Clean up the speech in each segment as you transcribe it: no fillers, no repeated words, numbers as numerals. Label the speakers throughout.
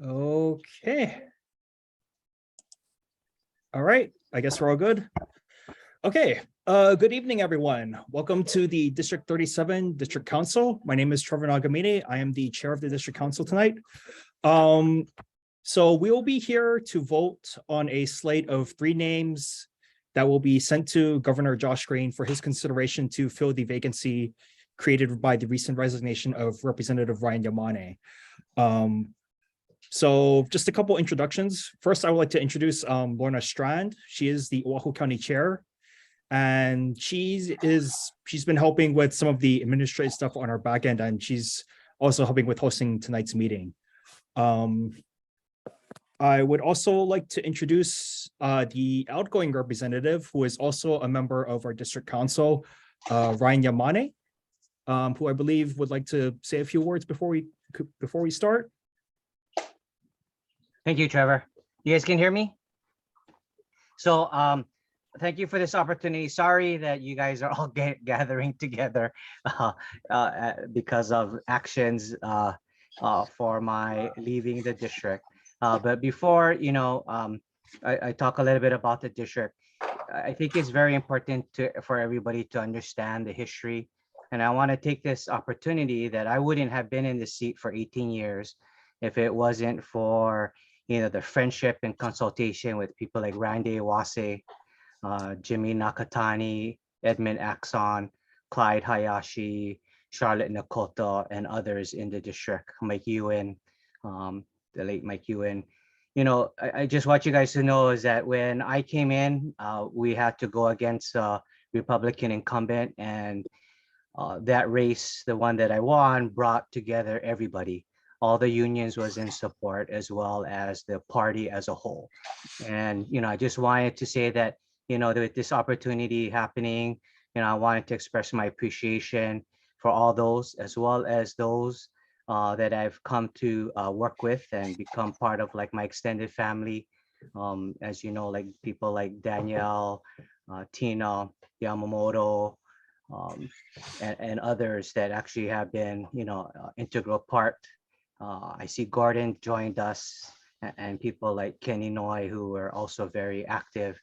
Speaker 1: Okay. All right. I guess we're all good. Okay. Good evening, everyone. Welcome to the District 37 District Council. My name is Trevor Nagamine. I am the chair of the District Council tonight. So we will be here to vote on a slate of 3 names that will be sent to Governor Josh Green for his consideration to fill the vacancy created by the recent resignation of Representative Ryan Yamane. So just a couple introductions. First, I would like to introduce Lorna Strand. She is the Oahu County Chair, and she's been helping with some of the administrative stuff on our back end, and she's also helping with hosting tonight's meeting. I would also like to introduce the outgoing representative, who is also a member of our district council, Ryan Yamane, who I believe would like to say a few words before we start.
Speaker 2: Thank you, Trevor. You guys can hear me? So thank you for this opportunity. Sorry that you guys are all gathering together because of actions for my leaving the district. But before, I talk a little bit about the district. I think it's very important for everybody to understand the history. And I want to take this opportunity that I wouldn't have been in the seat for 18 years if it wasn't for the friendship and consultation with people like Randy Iwase, Jimmy Nakatani, Edmund Axon, Clyde Hayashi, Charlotte Nakota, and others in the district, Mike Ewan, the late Mike Ewan. I just want you guys to know is that when I came in, we had to go against a Republican incumbent, and that race, the one that I won, brought together everybody. All the unions was in support, as well as the party as a whole. And, I just wanted to say that, with this opportunity happening, I wanted to express my appreciation for all those, as well as those that I've come to work with and become part of, like, my extended family. As you know, like people like Danielle, Tina, Yamamoto, and others that actually have been, integral part. I see Gordon joined us, and people like Kenny Noy, who were also very active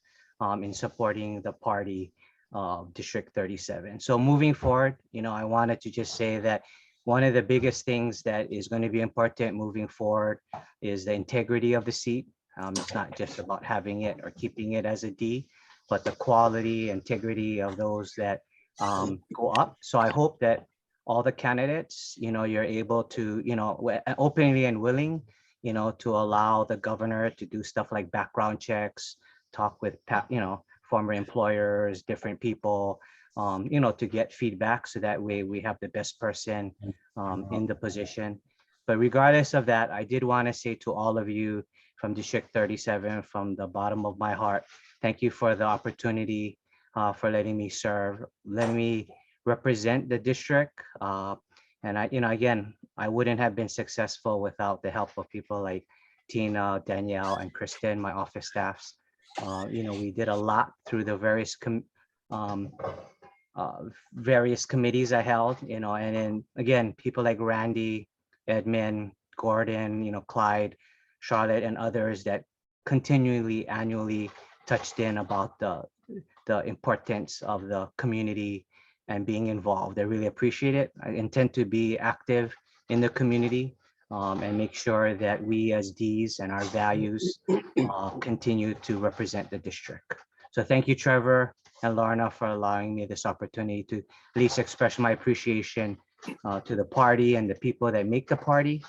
Speaker 2: in supporting the party of District 37. So moving forward, I wanted to just say that one of the biggest things that is going to be important moving forward is the integrity of the seat. It's not just about having it or keeping it as a D, but the quality, integrity of those that go up. So I hope that all the candidates, you're able to, openly and willing, to allow the governor to do stuff like background checks, talk with, former employers, different people, to get feedback. So that way we have the best person in the position. But regardless of that, I did want to say to all of you from District 37, from the bottom of my heart, thank you for the opportunity, for letting me serve, letting me represent the district. And again, I wouldn't have been successful without the help of people like Tina, Danielle, and Kristen, my office staffs. We did a lot through the various committees I held, and then again, people like Randy, Edmund, Gordon, Clyde, Charlotte, and others that continually, annually touched in about the importance of the community and being involved. I really appreciate it. I intend to be active in the community and make sure that we as Ds and our values continue to represent the district. So thank you, Trevor and Lorna, for allowing me this opportunity to at least express my appreciation to the party and the people that make the party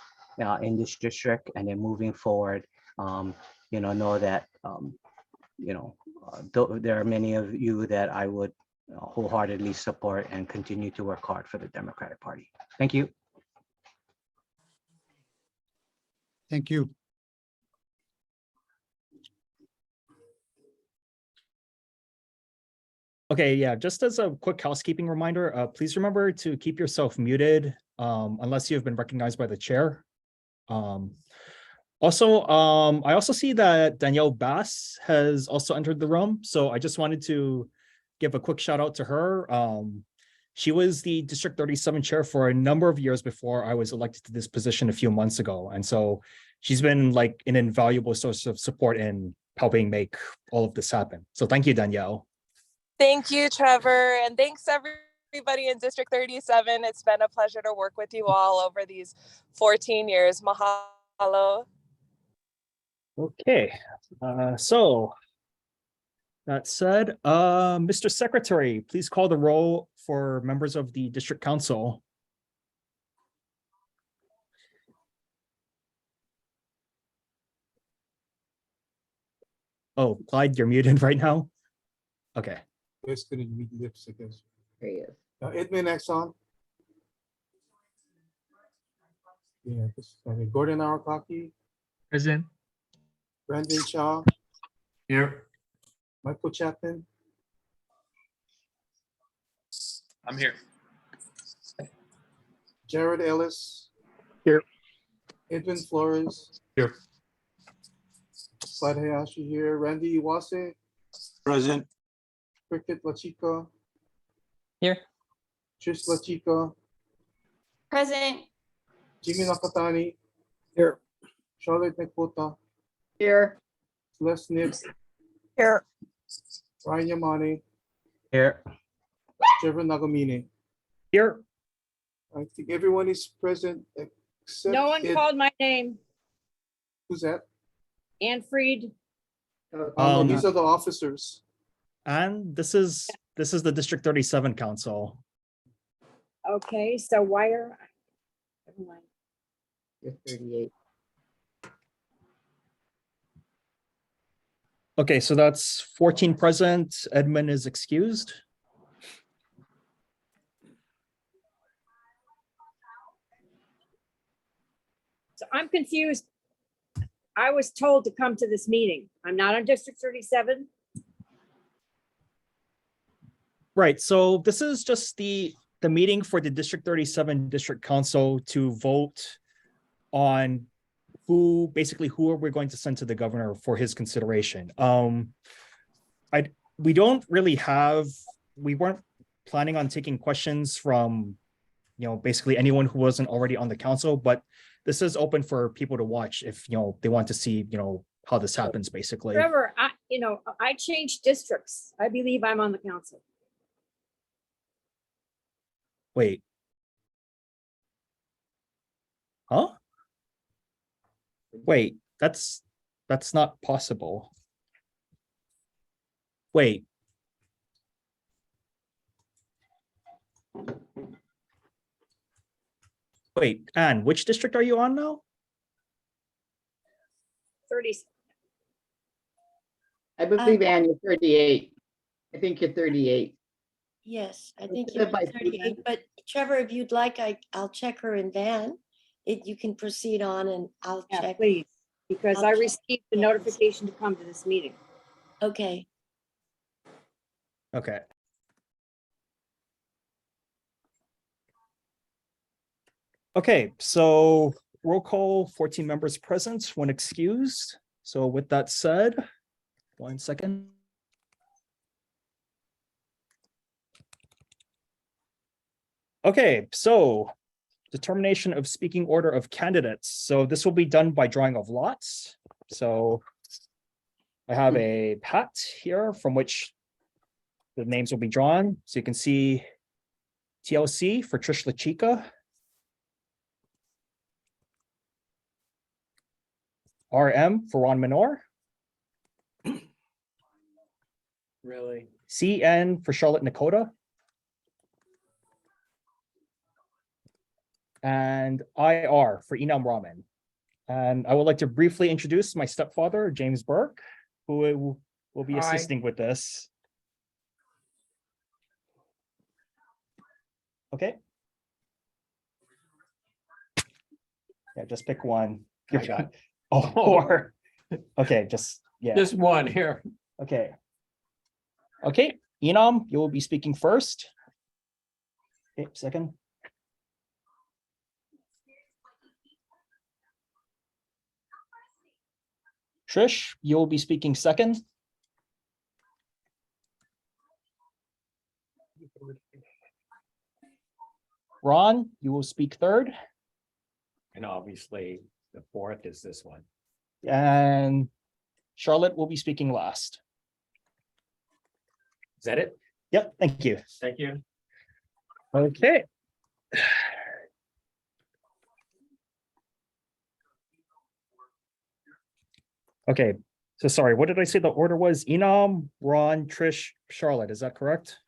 Speaker 2: in this district. And then moving forward, know that, there are many of you that I would wholeheartedly support and continue to work hard for the Democratic Party. Thank you.
Speaker 3: Thank you.
Speaker 1: Okay, yeah, just as a quick housekeeping reminder, please remember to keep yourself muted unless you have been recognized by the chair. Also, I also see that Danielle Bass has also entered the room. So I just wanted to give a quick shout out to her. She was the District 37 chair for a number of years before I was elected to this position a few months ago. And so she's been like an invaluable source of support in helping make all of this happen. So thank you, Danielle.
Speaker 4: Thank you, Trevor. And thanks everybody in District 37. It's been a pleasure to work with you all over these 14 years. Mahalo.
Speaker 1: Okay, so that said, Mr. Secretary, please call the roll for members of the District Council. Oh, Clyde, you're muted right now. Okay.
Speaker 5: Just gonna read lips, I guess.
Speaker 6: There he is.
Speaker 5: Edmund Exxon. Yeah, Gordon Arakaki,
Speaker 7: Present.
Speaker 5: Brandon Shaw,
Speaker 7: Here.
Speaker 5: Michael Chapman,
Speaker 7: I'm here.
Speaker 5: Jared Ellis.
Speaker 7: Here.
Speaker 5: Edwin Flores.
Speaker 7: Here.
Speaker 5: Clyde Hayashi here, Randy Iwase,
Speaker 7: Present.
Speaker 5: Cricket Lachika,
Speaker 2: Here.
Speaker 5: Trish Lachika,
Speaker 6: Present.
Speaker 5: Jimmy Nakatani,
Speaker 7: Here.
Speaker 5: Charlotte Nekota,
Speaker 6: Here.
Speaker 5: Les Nip,
Speaker 4: Here.
Speaker 5: Ryan Yamane,
Speaker 2: Here.
Speaker 5: Trevor Nagamine.
Speaker 1: Here.
Speaker 5: I think everyone is present except.
Speaker 8: No one
Speaker 5: Ed-
Speaker 8: called my name.
Speaker 5: Who's that?
Speaker 8: Ann Fried.
Speaker 5: Oh, no, these are the officers.
Speaker 1: And this is the District 37 Council.
Speaker 8: Okay, so why are? Never mind.
Speaker 6: You're 38.
Speaker 1: Okay, so that's 14 present. Edmund is excused.
Speaker 8: So I'm confused. I was told to come to this meeting. I'm not on District 37.
Speaker 1: Right, so this is just the meeting for the District 37 District Council to vote on who we're going to send to the governor for his consideration. We weren't planning on taking questions from, basically anyone who wasn't already on the council, but this is open for people to watch if, they want to see, how this happens, basically.
Speaker 8: Trevor, I changed districts. I believe I'm on the council.
Speaker 1: Wait. Huh? Wait, that's not possible. Wait. Wait, Anne, which district are you on now?
Speaker 8: 30.
Speaker 6: I believe, Ann, you're 38. I think you're 38.
Speaker 9: Yes, I
Speaker 6: Let's
Speaker 9: think
Speaker 6: do
Speaker 9: you're
Speaker 6: it by
Speaker 9: 38,
Speaker 6: Susan.
Speaker 9: but Trevor, if you'd like, I'll check her in Van. You can proceed on and I'll
Speaker 8: Yeah,
Speaker 9: check.
Speaker 8: please, because
Speaker 9: I'll
Speaker 8: I
Speaker 9: check.
Speaker 8: received the notification to come to this meeting.
Speaker 9: Okay,
Speaker 1: Okay. Okay, so roll call, 14 members present, one excused. So with that said, 1 second. Okay, so determination of speaking order of candidates. So this will be done by drawing of lots. So I have a hat here from which the names will be drawn. So you can see TLC for Trish LaChica. RM for Ron Minor.
Speaker 7: Really?
Speaker 1: CN for Charlotte Nakota. And IR for Enam Raman. And I would like to briefly introduce my stepfather, James Burke, who will be
Speaker 7: Hi.
Speaker 1: assisting with this. Okay. Yeah, just pick one.
Speaker 7: I got
Speaker 1: Or, okay, yeah.
Speaker 7: just one here.
Speaker 1: Okay. Okay, Enam, you will be speaking first. Okay, second. Trish, you will be speaking second. Ron, you will speak third,
Speaker 7: And obviously, the fourth is this one.
Speaker 1: and Charlotte will be speaking last.
Speaker 7: Is that it?
Speaker 1: Yep, thank you.
Speaker 7: Thank you.
Speaker 1: Okay. Okay, so sorry, what did I say the order was? Enam, Ron, Trish, Charlotte, is that correct?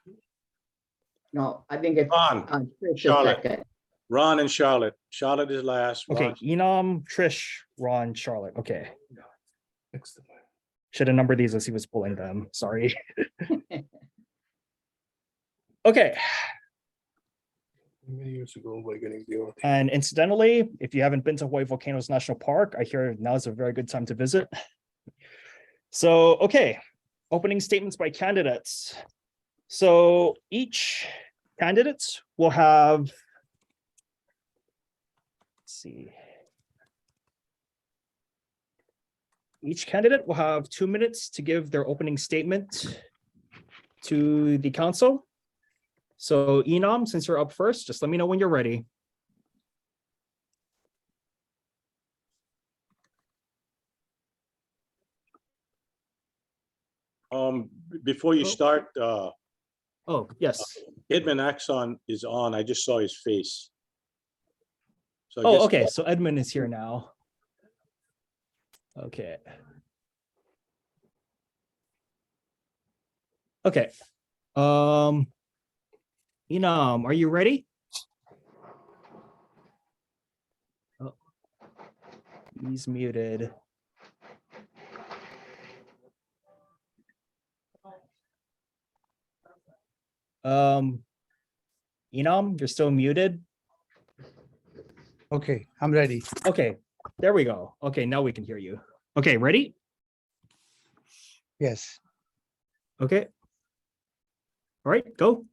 Speaker 6: No, I think it's.
Speaker 10: Ron,
Speaker 6: Trish is
Speaker 10: Charlotte.
Speaker 6: second.
Speaker 10: Ron and Charlotte. Charlotte is last.
Speaker 1: Okay,
Speaker 10: Ron-
Speaker 1: Enam, Trish, Ron, Charlotte, okay.
Speaker 7: Fix the-
Speaker 1: Should have numbered these as he was pulling them, sorry. Okay,
Speaker 5: Many years ago, we're getting the.
Speaker 1: and incidentally, if you haven't been to Hawaii Volcanoes National Park, I hear now is a very good time to visit. So, okay, opening statements by candidates. So each candidate will have, let's see. Each candidate will have 2 minutes to give their opening statement to the council. So Enam, since you're up first, just let me know when you're ready.
Speaker 10: Before you
Speaker 1: Oh.
Speaker 10: start,
Speaker 1: Oh, yes.
Speaker 10: Edmund Axon is on. I just saw his face. So I
Speaker 1: Oh,
Speaker 10: guess-
Speaker 1: okay, so Edmund is here now. Okay. Okay. Enam, are you ready? Oh, he's muted. Enam, you're still muted.
Speaker 3: Okay, I'm ready.
Speaker 1: Okay, there we go. Okay, now we can hear you. Okay, ready?
Speaker 3: Yes.
Speaker 1: Okay. All right, go.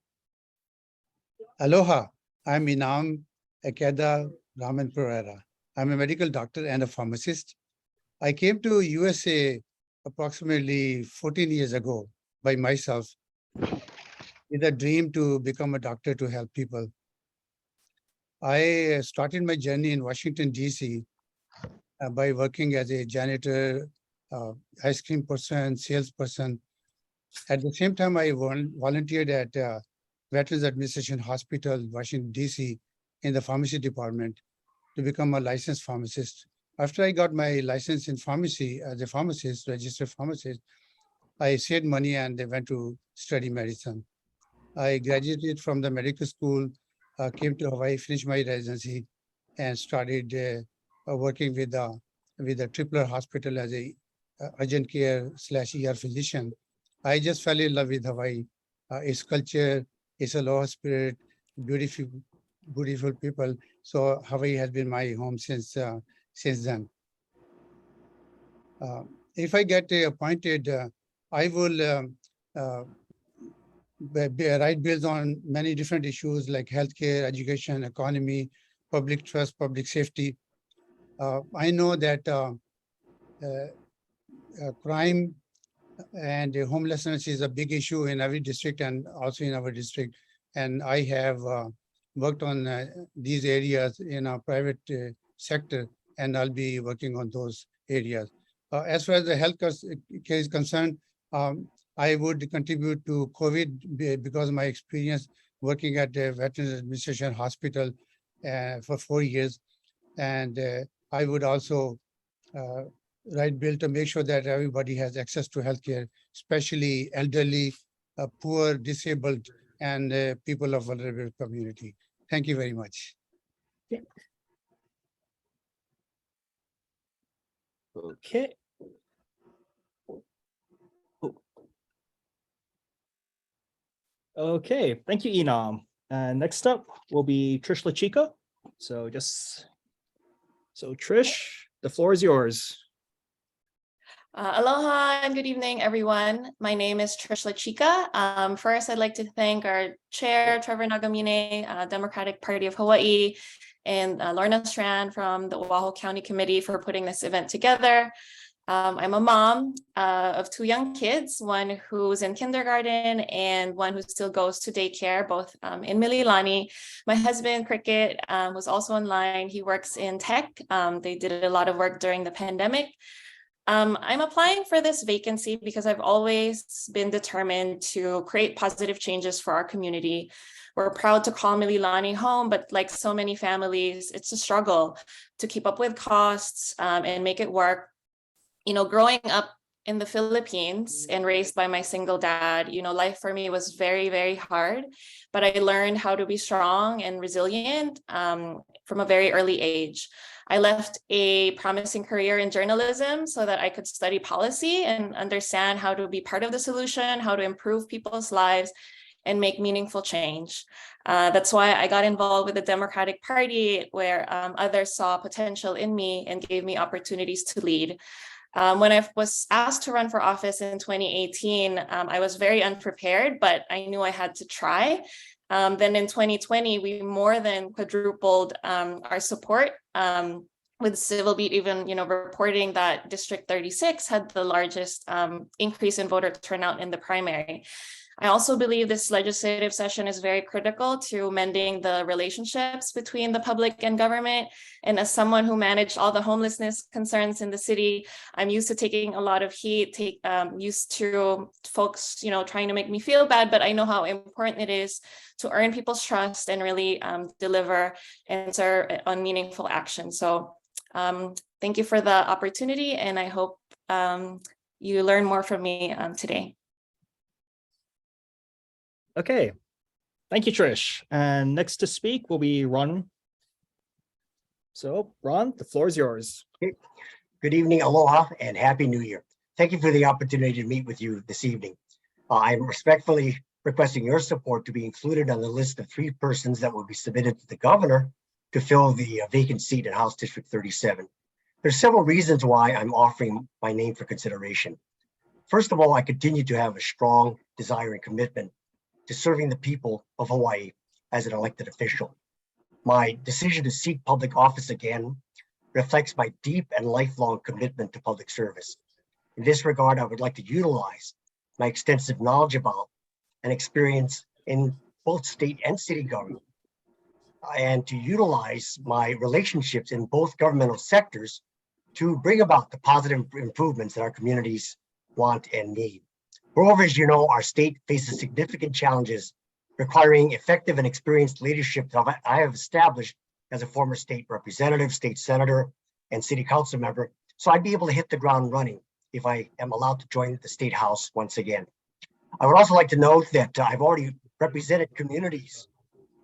Speaker 3: Aloha, I'm Inam Ekeda Raman Pereira. I'm a medical doctor and a pharmacist. I came to USA approximately 14 years ago by myself with a dream to become a doctor to help people. I started my journey in Washington, DC by working as a janitor, ice cream person, salesperson. At the same time, I volunteered at Veterans Administration Hospital, Washington, DC, in the pharmacy department to become a licensed pharmacist. After I got my license in pharmacy as a pharmacist, registered pharmacist, I saved money and I went to study medicine. I graduated from the medical school, came to Hawaii, finished my residency, and started working with the Tripler Hospital as a urgent care / ER physician. I just fell in love with Hawaii. Its culture, its aloha spirit, beautiful people. So Hawaii has been my home since then. If I get appointed, I will write bills on many different issues like healthcare, education, economy, public trust, public safety. I know that crime and homelessness is a big issue in every district and also in our district. And I have worked on these areas in our private sector, and I'll be working on those areas. As far as the health care is concerned, I would contribute to COVID because of my experience working at the Veterans Administration Hospital for 4 years. And I would also write bill to make sure that everybody has access to healthcare, especially elderly, poor, disabled, and people of vulnerable community. Thank you very much.
Speaker 1: Okay. Okay, thank you, Enam. And next up will be Trish LaChica. So Trish, the floor is yours.
Speaker 11: Aloha and good evening, everyone. My name is Trish LaChica. First, I'd like to thank our chair, Trevor Nagamine, Democratic Party of Hawaii, and Lorna Strand from the Oahu County Committee for putting this event together. I'm a mom of 2 young kids, one who's in kindergarten and one who still goes to daycare, both in Mililani. My husband, Cricket, was also online. He works in tech. They did a lot of work during the pandemic. I'm applying for this vacancy because I've always been determined to create positive changes for our community. We're proud to call Mililani home, but like so many families, it's a struggle to keep up with costs and make it work. You know, growing up in the Philippines and raised by my single dad, you know, life for me was very, very hard, but I learned how to be strong and resilient from a very early age. I left a promising career in journalism so that I could study policy and understand how to be part of the solution, how to improve people's lives and make meaningful change. That's why I got involved with the Democratic Party, where others saw potential in me and gave me opportunities to lead. When I was asked to run for office in 2018, I was very unprepared, but I knew I had to try. Then in 2020, we more than quadrupled our support, with Civil Beat even, you know, reporting that District 36 had the largest increase in voter turnout in the primary. I also believe this legislative session is very critical to mending the relationships between the public and government. And as someone who managed all the homelessness concerns in the city, I'm used to taking a lot of heat, used to folks, you know, trying to make me feel bad, but I know how important it is to earn people's trust and really deliver and serve on meaningful action. So thank you for the opportunity, and I hope you learn more from me today.
Speaker 1: Okay, thank you, Trish. And next to speak will be Ron. So Ron, the floor is yours.
Speaker 12: Good evening, aloha, and happy new year. Thank you for the opportunity to meet with you this evening. I'm respectfully requesting your support to be included on the list of 3 persons that will be submitted to the governor to fill the vacant seat in House District 37. There's several reasons why I'm offering my name for consideration. First of all, I continue to have a strong desire and commitment to serving the people of Hawaii as an elected official. My decision to seek public office again reflects my deep and lifelong commitment to public service. In this regard, I would like to utilize my extensive knowledge about and experience in both state and city government, and to utilize my relationships in both governmental sectors to bring about the positive improvements that our communities want and need. Moreover, as you know, our state faces significant challenges requiring effective and experienced leadership that I have established as a former state representative, state senator, and city council member. So I'd be able to hit the ground running if I am allowed to join the state house once again. I would also like to note that I've already represented communities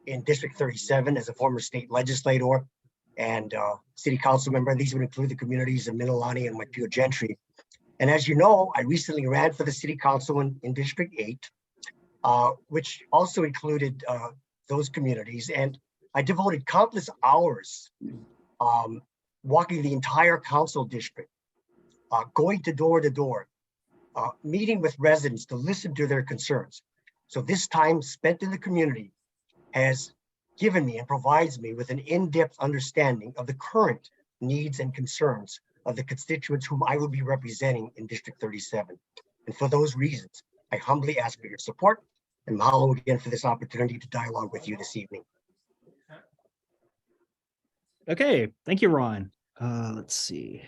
Speaker 12: in District 37 as a former state legislator and city council member. These would include the communities of Mililani and Waipio Gentry. And as you know, I recently ran for the city council in District 8, which also included those communities. And I devoted countless hours walking the entire council district, going to door, meeting with residents to listen to their concerns. So this time spent in the community has given me and provides me with an in-depth understanding of the current needs and concerns of the constituents whom I will be representing in District 37. And for those reasons, I humbly ask for your support, and mahalo again for this opportunity to dialogue with you this evening.
Speaker 1: Okay, thank you, Ron. Let's see.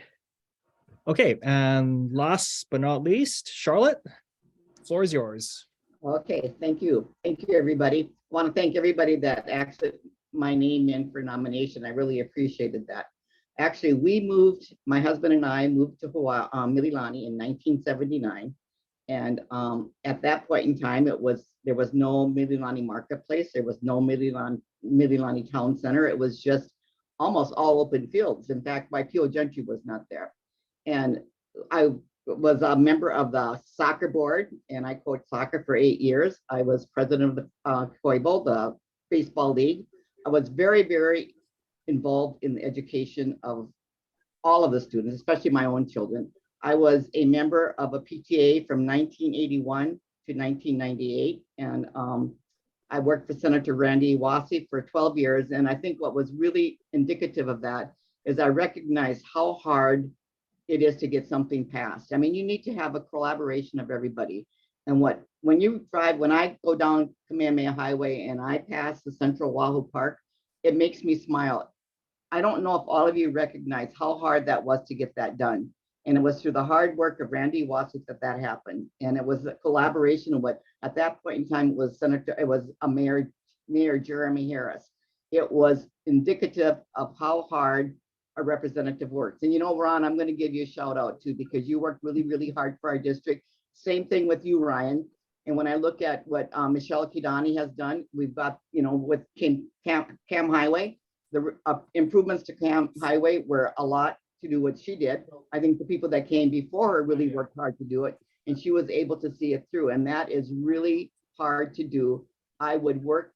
Speaker 1: Okay, and last but not least, Charlotte, the floor is yours.
Speaker 6: Okay, thank you. Thank you, everybody. I want to thank everybody that asked my name in for nomination. I really appreciated that. Actually, my husband and I moved to Hawaii, Mililani in 1979. And at that point in time, there was no Mililani marketplace. There was no Mililani town center. It was just almost all open fields. In fact, Waipio Gentry was not there. And I was a member of the soccer board, and I coached soccer for 8 years. I was president of the Koibo, the baseball league. I was very, very involved in the education of all of the students, especially my own children. I was a member of a PTA from 1981 to 1998, and I worked for Senator Randy Iwasi for 12 years. And I think what was really indicative of that is I recognized how hard it is to get something passed. I mean, you need to have a collaboration of everybody. And when you drive, when I go down Kamehameha Highway and I pass the Central Wahoo Park, it makes me smile. I don't know if all of you recognize how hard that was to get that done. And it was through the hard work of Randy Wasik that happened. And it was a collaboration of what, at that point in time, it was Mayor Jeremy Harris. It was indicative of how hard a representative works. And you know, Ron, I'm going to give you a shout out too, because you worked really, really hard for our district. Same thing with you, Ryan. And when I look at what Michelle Kidani has done, we've got, you know, with Cam Highway, the improvements to Cam Highway were a lot to do what she did. I think the people that came before her really worked hard to do it, and she was able to see it through. And that is really hard to do. I would work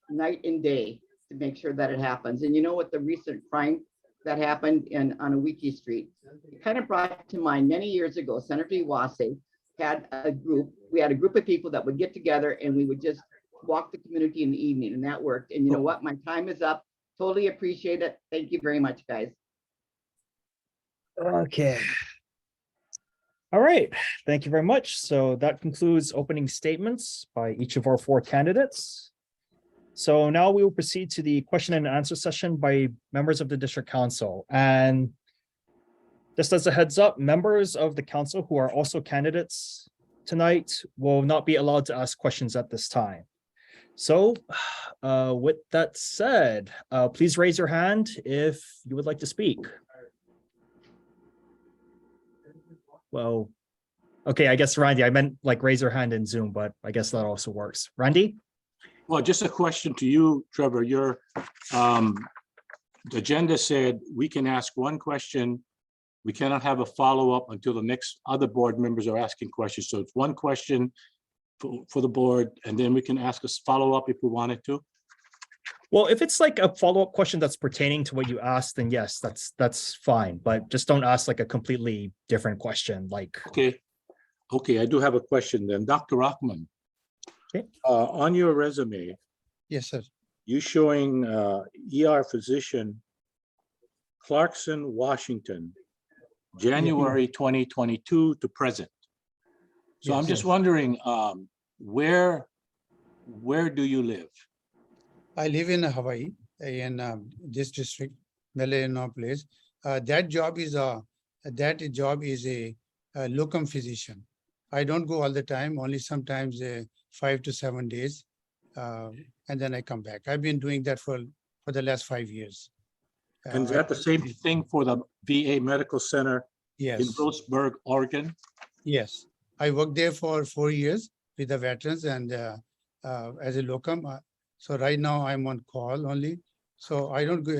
Speaker 6: night and day to make sure that it happens. And you know what, the recent crime that happened on Awiki Street, it kind of brought to mind many years ago, Senator Iwase had a group, we had a group of people that would get together and we would just walk the community in the evening, and that worked. And you know what, my time is up. Totally appreciate it. Thank you very much, guys.
Speaker 1: Okay. All right, thank you very much. So that concludes opening statements by each of our 4 candidates. So now we will proceed to the question and answer session by members of the district council. And just as a heads up, members of the council who are also candidates tonight will not be allowed to ask questions at this time. So with that said, please raise your hand if you would like to speak. Well, okay, I guess Randy, I meant like raise your hand in Zoom, but I guess that also works. Randy?
Speaker 10: Well, just a question to you, Trevor. Your the agenda said we can ask one question. We cannot have a follow-up until the next other board members are asking questions. So it's one question for the board, and then we can ask us follow-up if we wanted to.
Speaker 1: Well, if it's like a follow-up question that's pertaining to what you asked, then yes, that's fine. But just don't ask like a completely different question. Like,
Speaker 10: Okay, I do have a question then. Dr. Rockman,
Speaker 1: okay.
Speaker 10: On your resume,
Speaker 3: Yes, sir.
Speaker 10: you showing ER physician, Clarkson, Washington, January 2022 to present. So I'm just wondering, where do you live?
Speaker 3: I live in Hawaii, in this district, Meleno place. That job is a locum physician. I don't go all the time, only sometimes 5 to 7 days, and then I come back. I've been doing that for the last 5 years.
Speaker 10: And is that the same thing for the VA Medical Center in Roseburg, Oregon?
Speaker 3: Yes, I worked there for 4 years with the veterans and as a locum. So right now I'm on call only. So I don't go,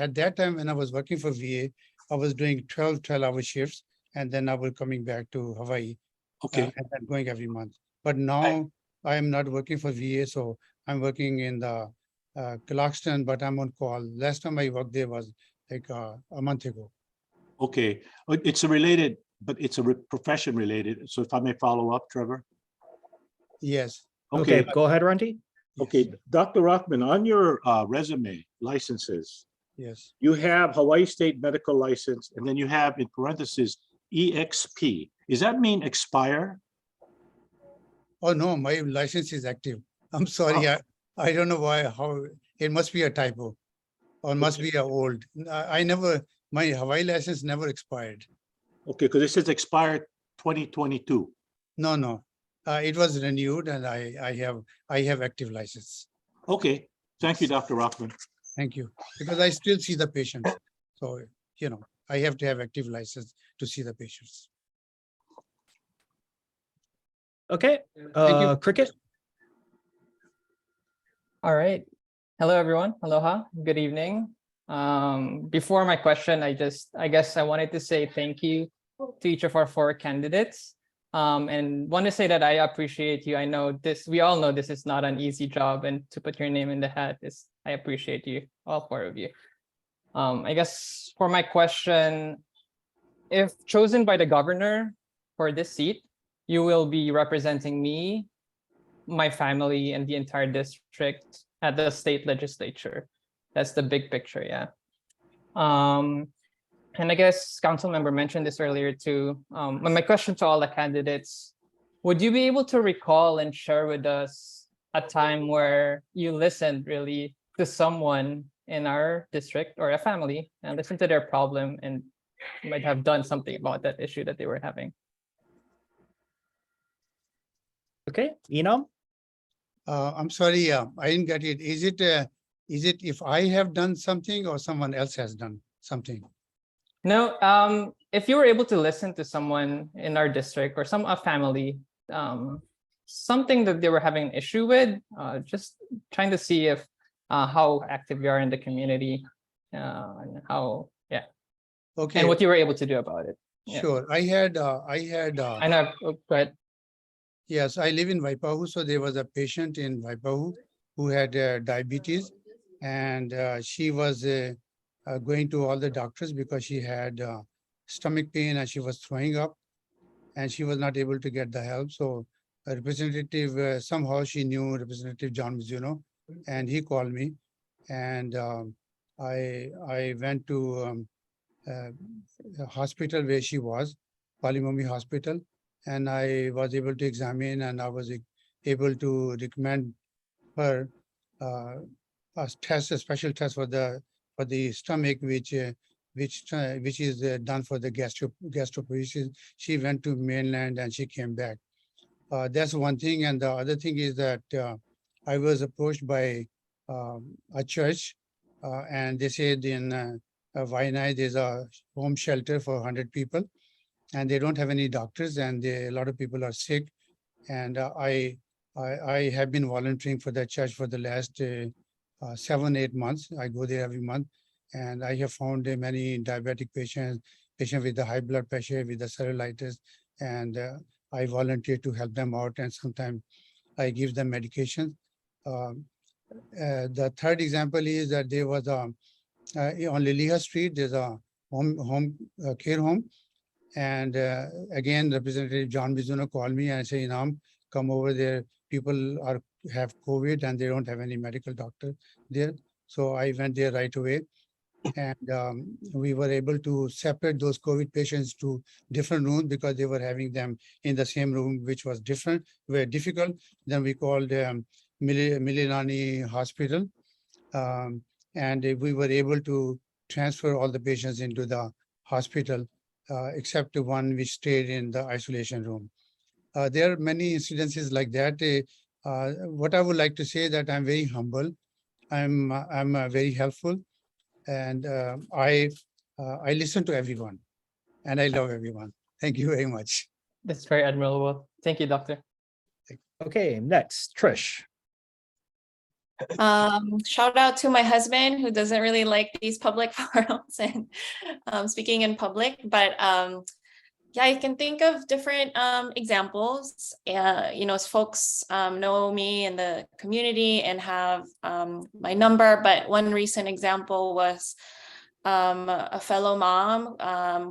Speaker 3: at that time when I was working for VA, I was doing 12-hour shifts, and then I was coming back to Hawaii.
Speaker 10: Okay.
Speaker 3: And then going every month. But now I am not working for VA, so I'm working in the Clarkston, but I'm on call. Last time I worked there was like a month ago.
Speaker 10: Okay, it's a related, but it's a profession related. So if I may follow up, Trevor?
Speaker 3: Yes.
Speaker 1: Okay, go ahead, Randy.
Speaker 10: Okay, Dr. Rockman, on your resume licenses,
Speaker 3: yes,
Speaker 10: you have Hawaii State Medical License, and then you have in parentheses EXP. Does that mean expire?
Speaker 3: Oh no, my license is active. I'm sorry, I don't know how it must be a typo, or must be a old. I never, my Hawaii license never expired.
Speaker 10: Okay, because it says expired 2022.
Speaker 3: No, it was renewed, and I have active license.
Speaker 10: Okay, thank you, Dr. Rockman.
Speaker 3: Thank you, because I still see the patients, so you know I have to have active license to see the patients.
Speaker 1: Okay, Cricket.
Speaker 13: All right. Hello, everyone. Aloha. Good evening. Before my question, I guess I wanted to say thank you to each of our 4 candidates. And want to say that I appreciate you. I know we all know this is not an easy job, and to put your name in the hat I appreciate you, all 4 of you. I guess for my question, if chosen by the governor for this seat, you will be representing me, my family, and the entire district at the state legislature. That's the big picture, yeah. And I guess council member mentioned this earlier too. My question to all the candidates, would you be able to recall and share with us a time where you listened really to someone in our district or a family and listened to their problem and might have done something about that issue that they were having?
Speaker 1: Okay, Enam?
Speaker 3: I'm sorry, I didn't get it. Is it if I have done something or someone else has done something?
Speaker 13: No, if you were able to listen to someone in our district or a family, something that they were having an issue with, just trying to see if how active you are in the community, and how, yeah,
Speaker 3: Okay,
Speaker 13: and what you were able to do about it. Yeah.
Speaker 3: sure. I
Speaker 13: know. Go ahead.
Speaker 3: Yes, I live in Waipahu, so there was a patient in Waipahu who had diabetes, and she was going to all the doctors because she had stomach pain and she was throwing up, and she was not able to get the help. So a representative, somehow she knew Representative John Mizuno, and he called me, and I went to a hospital where she was, Palimomi Hospital, and I was able to examine, and I was able to recommend her a test, a special test for the stomach, which is done for the gastroparesis. She went to mainland and she came back. That's one thing, and the other thing is that I was approached by a church, and they said in Vainai there's a home shelter for 100 people, and they don't have any doctors, and a lot of people are sick. And I have been volunteering for that church for the last 7-8 months. I go there every month, and I have found many diabetic patients with the high blood pressure, with the cellulitis, and I volunteer to help them out, and sometimes I give them medication. The third example is that there was on Liliha Street, there's a care home. And again, Representative John Mizuno called me and said, Inam, come over there. People have COVID and they don't have any medical doctor there. So I went there right away. And we were able to separate those COVID patients to different rooms because they were having them in the same room, which was different, very difficult. Then we called Mililani Hospital. And we were able to transfer all the patients into the hospital, except the one which stayed in the isolation room. There are many incidences like that. What I would like to say that I'm very humble. I'm very helpful, and I listen to everyone, and I love everyone. Thank you very much.
Speaker 13: That's very admirable. Thank you, Doctor.
Speaker 1: Okay, next, Trish.
Speaker 11: Shout out to my husband who doesn't really like these public forums and speaking in public, but yeah, I can think of different examples. As folks know me in the community and have my number, but one recent example was a fellow mom.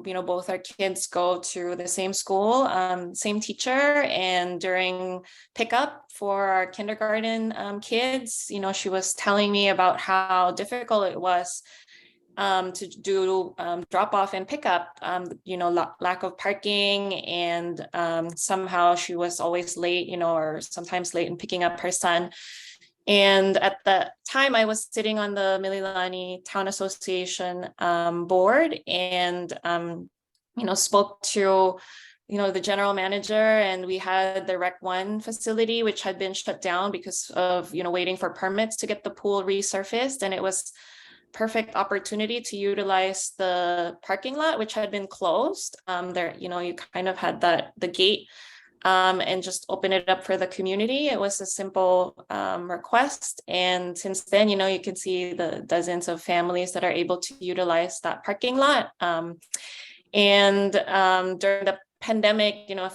Speaker 11: Both our kids go to the same school, same teacher, and during pickup for our kindergarten kids, she was telling me about how difficult it was to do drop off and pickup, lack of parking, and somehow she was always late, or sometimes late in picking up her son. And at the time I was sitting on the Mililani Town Association board, and spoke to the general manager, and we had the Rec 1 facility, which had been shut down because of waiting for permits to get the pool resurfaced, and it was perfect opportunity to utilize the parking lot, which had been closed. There, you kind of had the gate and just open it up for the community. It was a simple request. And since then, you can see the dozens of families that are able to utilize that parking lot. And during the pandemic, a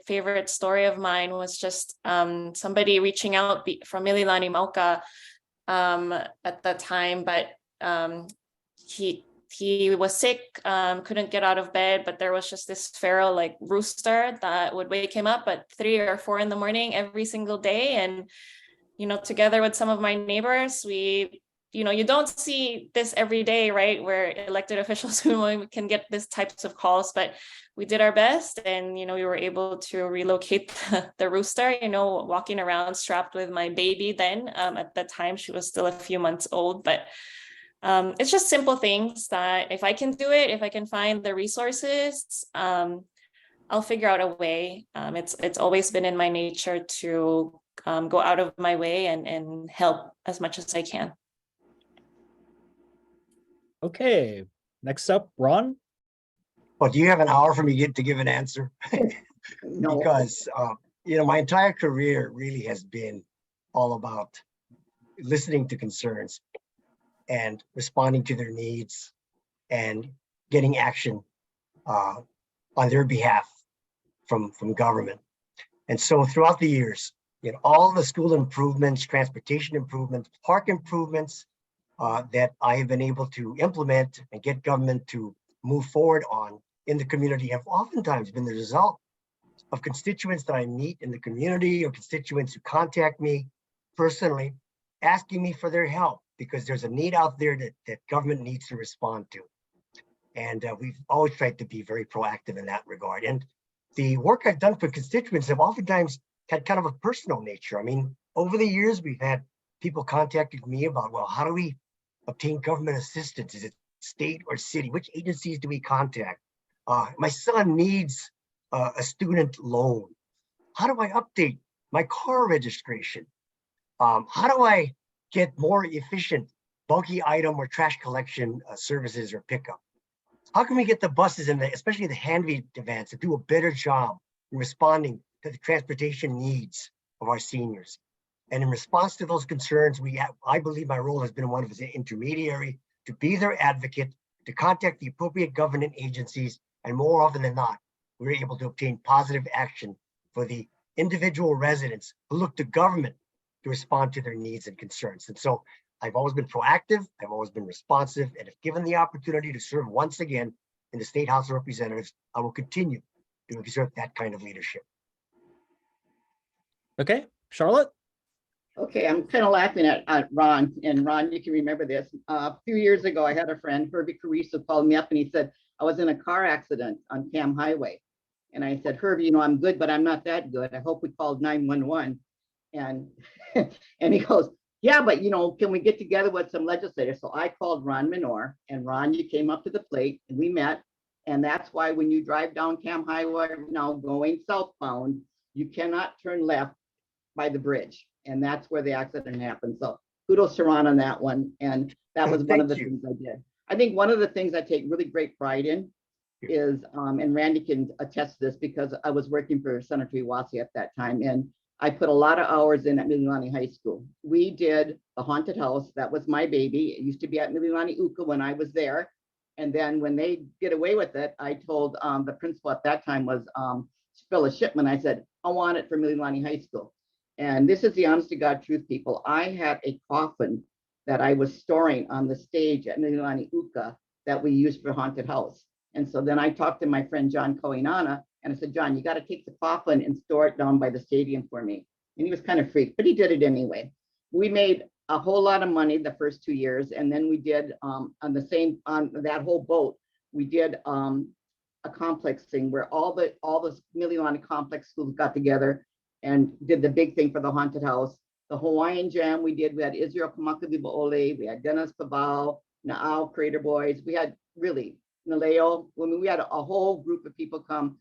Speaker 11: favorite story of mine was just somebody reaching out from Mililani Mauka at that time, but he was sick, couldn't get out of bed, but there was just this feral rooster that would wake him up at 3 or 4 in the morning every single day. And, together with some of my neighbors, we you don't see this every day, right? Where elected officials who can get these types of calls, but we did our best, and we were able to relocate the rooster, walking around strapped with my baby then. At that time, she was still a few months old, but it's just simple things that if I can do it, if I can find the resources, I'll figure out a way. It's always been in my nature to go out of my way and help as much as I can.
Speaker 1: Okay, next up, Ron.
Speaker 12: Well, do you have an hour for me to give an answer?
Speaker 6: No.
Speaker 12: Because, my entire career really has been all about listening to concerns and responding to their needs and getting action on their behalf from government. And so throughout the years, all the school improvements, transportation improvements, park improvements that I have been able to implement and get government to move forward on in the community have oftentimes been the result of constituents that I meet in the community, or constituents who contact me personally, asking me for their help because there's a need out there that government needs to respond to. And we've always tried to be very proactive in that regard. And the work I've done for constituents have oftentimes had kind of a personal nature. I mean, over the years, we've had people contacting me about, well, how do we obtain government assistance? Is it state or city? Which agencies do we contact? My son needs a student loan. How do I update my car registration? How do I get more efficient bulky item or trash collection services or pickup? How can we get the buses and especially the hand-me vans to do a better job in responding to the transportation needs of our seniors? And in response to those concerns, I believe my role has been one of an intermediary, to be their advocate, to contact the appropriate government agencies, and more often than not, we're able to obtain positive action for the individual residents who look to government to respond to their needs and concerns. And so I've always been proactive, I've always been responsive, and if given the opportunity to serve once again in the State House of Representatives, I will continue to exert that kind of leadership.
Speaker 1: Okay, Charlotte.
Speaker 6: Okay, I'm kind of laughing at Ron, and Ron, you can remember this. A few years ago, I had a friend, Herbie Cariso, called me up and he said, I was in a car accident on Cam Highway. And I said, Herbie, I'm good, but I'm not that good. I hope we called 911. And, and he goes, yeah, but can we get together with some legislators? So I called Ron Minor, and Ron, you came up to the plate and we met. And that's why when you drive down Cam Highway now going southbound, you cannot turn left by the bridge. And that's where the accident happened. So kudos to Ron on that one. And that was one of the things I did. I think one of the things I take really great pride in is, and Randy can attest to this because I was working for Senator Iwasi at that time. And I put a lot of hours in at Mililani High School. We did a haunted house. That was my baby. It used to be at Mililani Uka when I was there. And then when they get away with it, I told the principal at that time was Phyllis Shipman. I said, I want it for Mililani High School. And this is the honest to God truth, people. I had a coffin that I was storing on the stage at Mililani Uka that we used for haunted house. And so then I talked to my friend John Koinana, and I said, John, you got to take the coffin and store it down by the stadium for me. And he was kind of freaked, but he did it anyway. We made a whole lot of money the first 2 years. And then we did on that whole boat, we did a complex thing where all the Mililani complex schools got together and did the big thing for the haunted house. The Hawaiian Jam we did, we had Israel Kamakaviba, we had Dennis Pavao, Naal Crater Boys, we had really Naleo. We had a whole group of people come,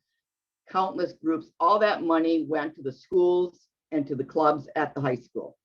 Speaker 6: countless groups. All that money went to the schools and to the clubs at the high school.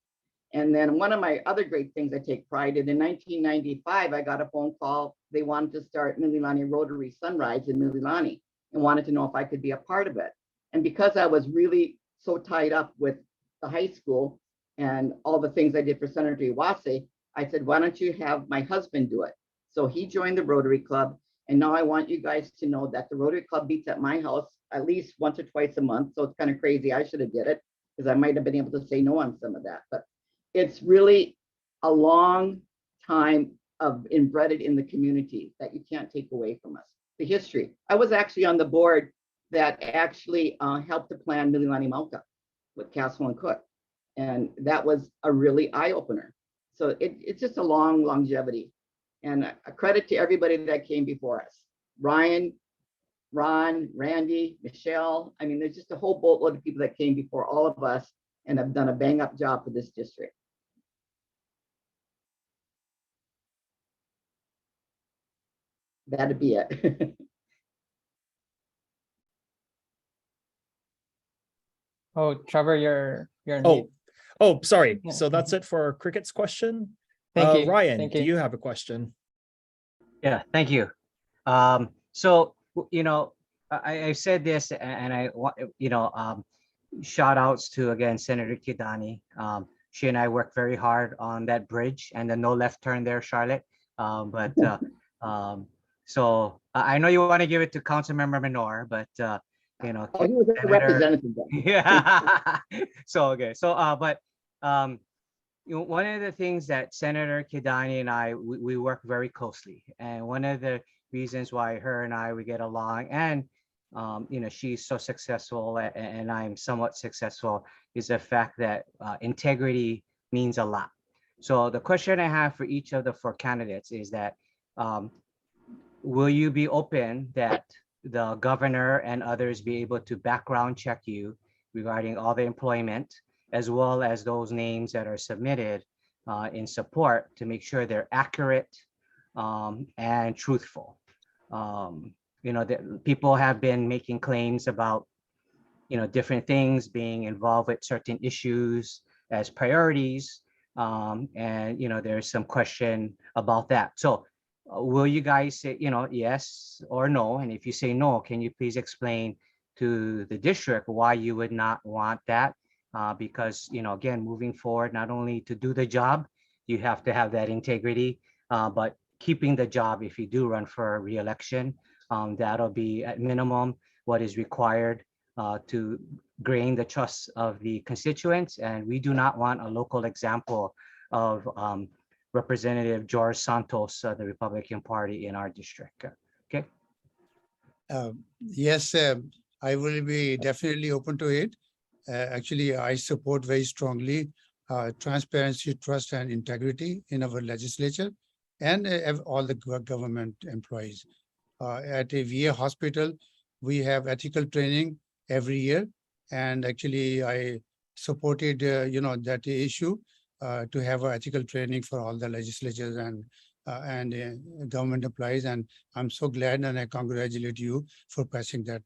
Speaker 6: And then one of my other great things I take pride in 1995, I got a phone call. They wanted to start Mililani Rotary Sunrise in Mililani and wanted to know if I could be a part of it. And because I was really so tied up with the high school and all the things I did for Senator Iwase, I said, why don't you have my husband do it? So he joined the Rotary Club. And now I want you guys to know that the Rotary Club meets at my house at least once or twice a month. So it's kind of crazy. I should have did it because I might have been able to say no on some of that. But it's really a long time of embedded in the community that you can't take away from us. The history. I was actually on the board that actually helped to plan Mililani Mauka with Castle and Cook. And that was a really eye-opener. So it's just a long longevity. And a credit to everybody that came before us. Ryan, Ron, Randy, Michelle. I mean, there's just a whole boatload of people that came before all of us and have done a bang up job for this district. That'd be it.
Speaker 13: Oh, Trevor, you're
Speaker 1: Oh, sorry.
Speaker 13: Yeah.
Speaker 1: So that's it for Cricket's question.
Speaker 13: Thank you.
Speaker 1: Ryan,
Speaker 13: Thank
Speaker 1: do
Speaker 13: you.
Speaker 1: you have a question?
Speaker 2: Yeah, thank you. So, you know, I said this and I want, you know, shout outs to, again, Senator Kidani. She and I worked very hard on that bridge and the no left turn there, Charlotte. So I know you want to give it to Councilmember Minor, but, you know,
Speaker 6: Oh, he was a
Speaker 2: Senator,
Speaker 6: representative then.
Speaker 2: yeah. So, okay. So, but, you know, one of the things that Senator Kidani and I, we work very closely. And one of the reasons why her and I, we get along and, you know, she's so successful and I'm somewhat successful is the fact that integrity means a lot. So the question I have for each of the 4 candidates is that, will you be open that the governor and others be able to background check you regarding all the employment, as well as those names that are submitted in support to make sure they're accurate and truthful? You know, people have been making claims about, you know, different things being involved with certain issues as priorities. And, you know, there's some question about that. So will you guys say, you know, yes or no? And if you say no, can you please explain to the district why you would not want that? Because, you know, again, moving forward, not only to do the job, you have to have that integrity, but keeping the job if you do run for re-election, that'll be at minimum what is required to gain the trust of the constituents. And we do not want a local example of Representative George Santos, the Republican Party in our district. Okay.
Speaker 3: Yes, I will be definitely open to it. Actually, I support very strongly transparency, trust, and integrity in our legislature and all the government employees. At a VA hospital, we have ethical training every year, and actually, I supported you know, that issue to have ethical training for all the legislatures and government employees. And I'm so glad, and I congratulate you for passing that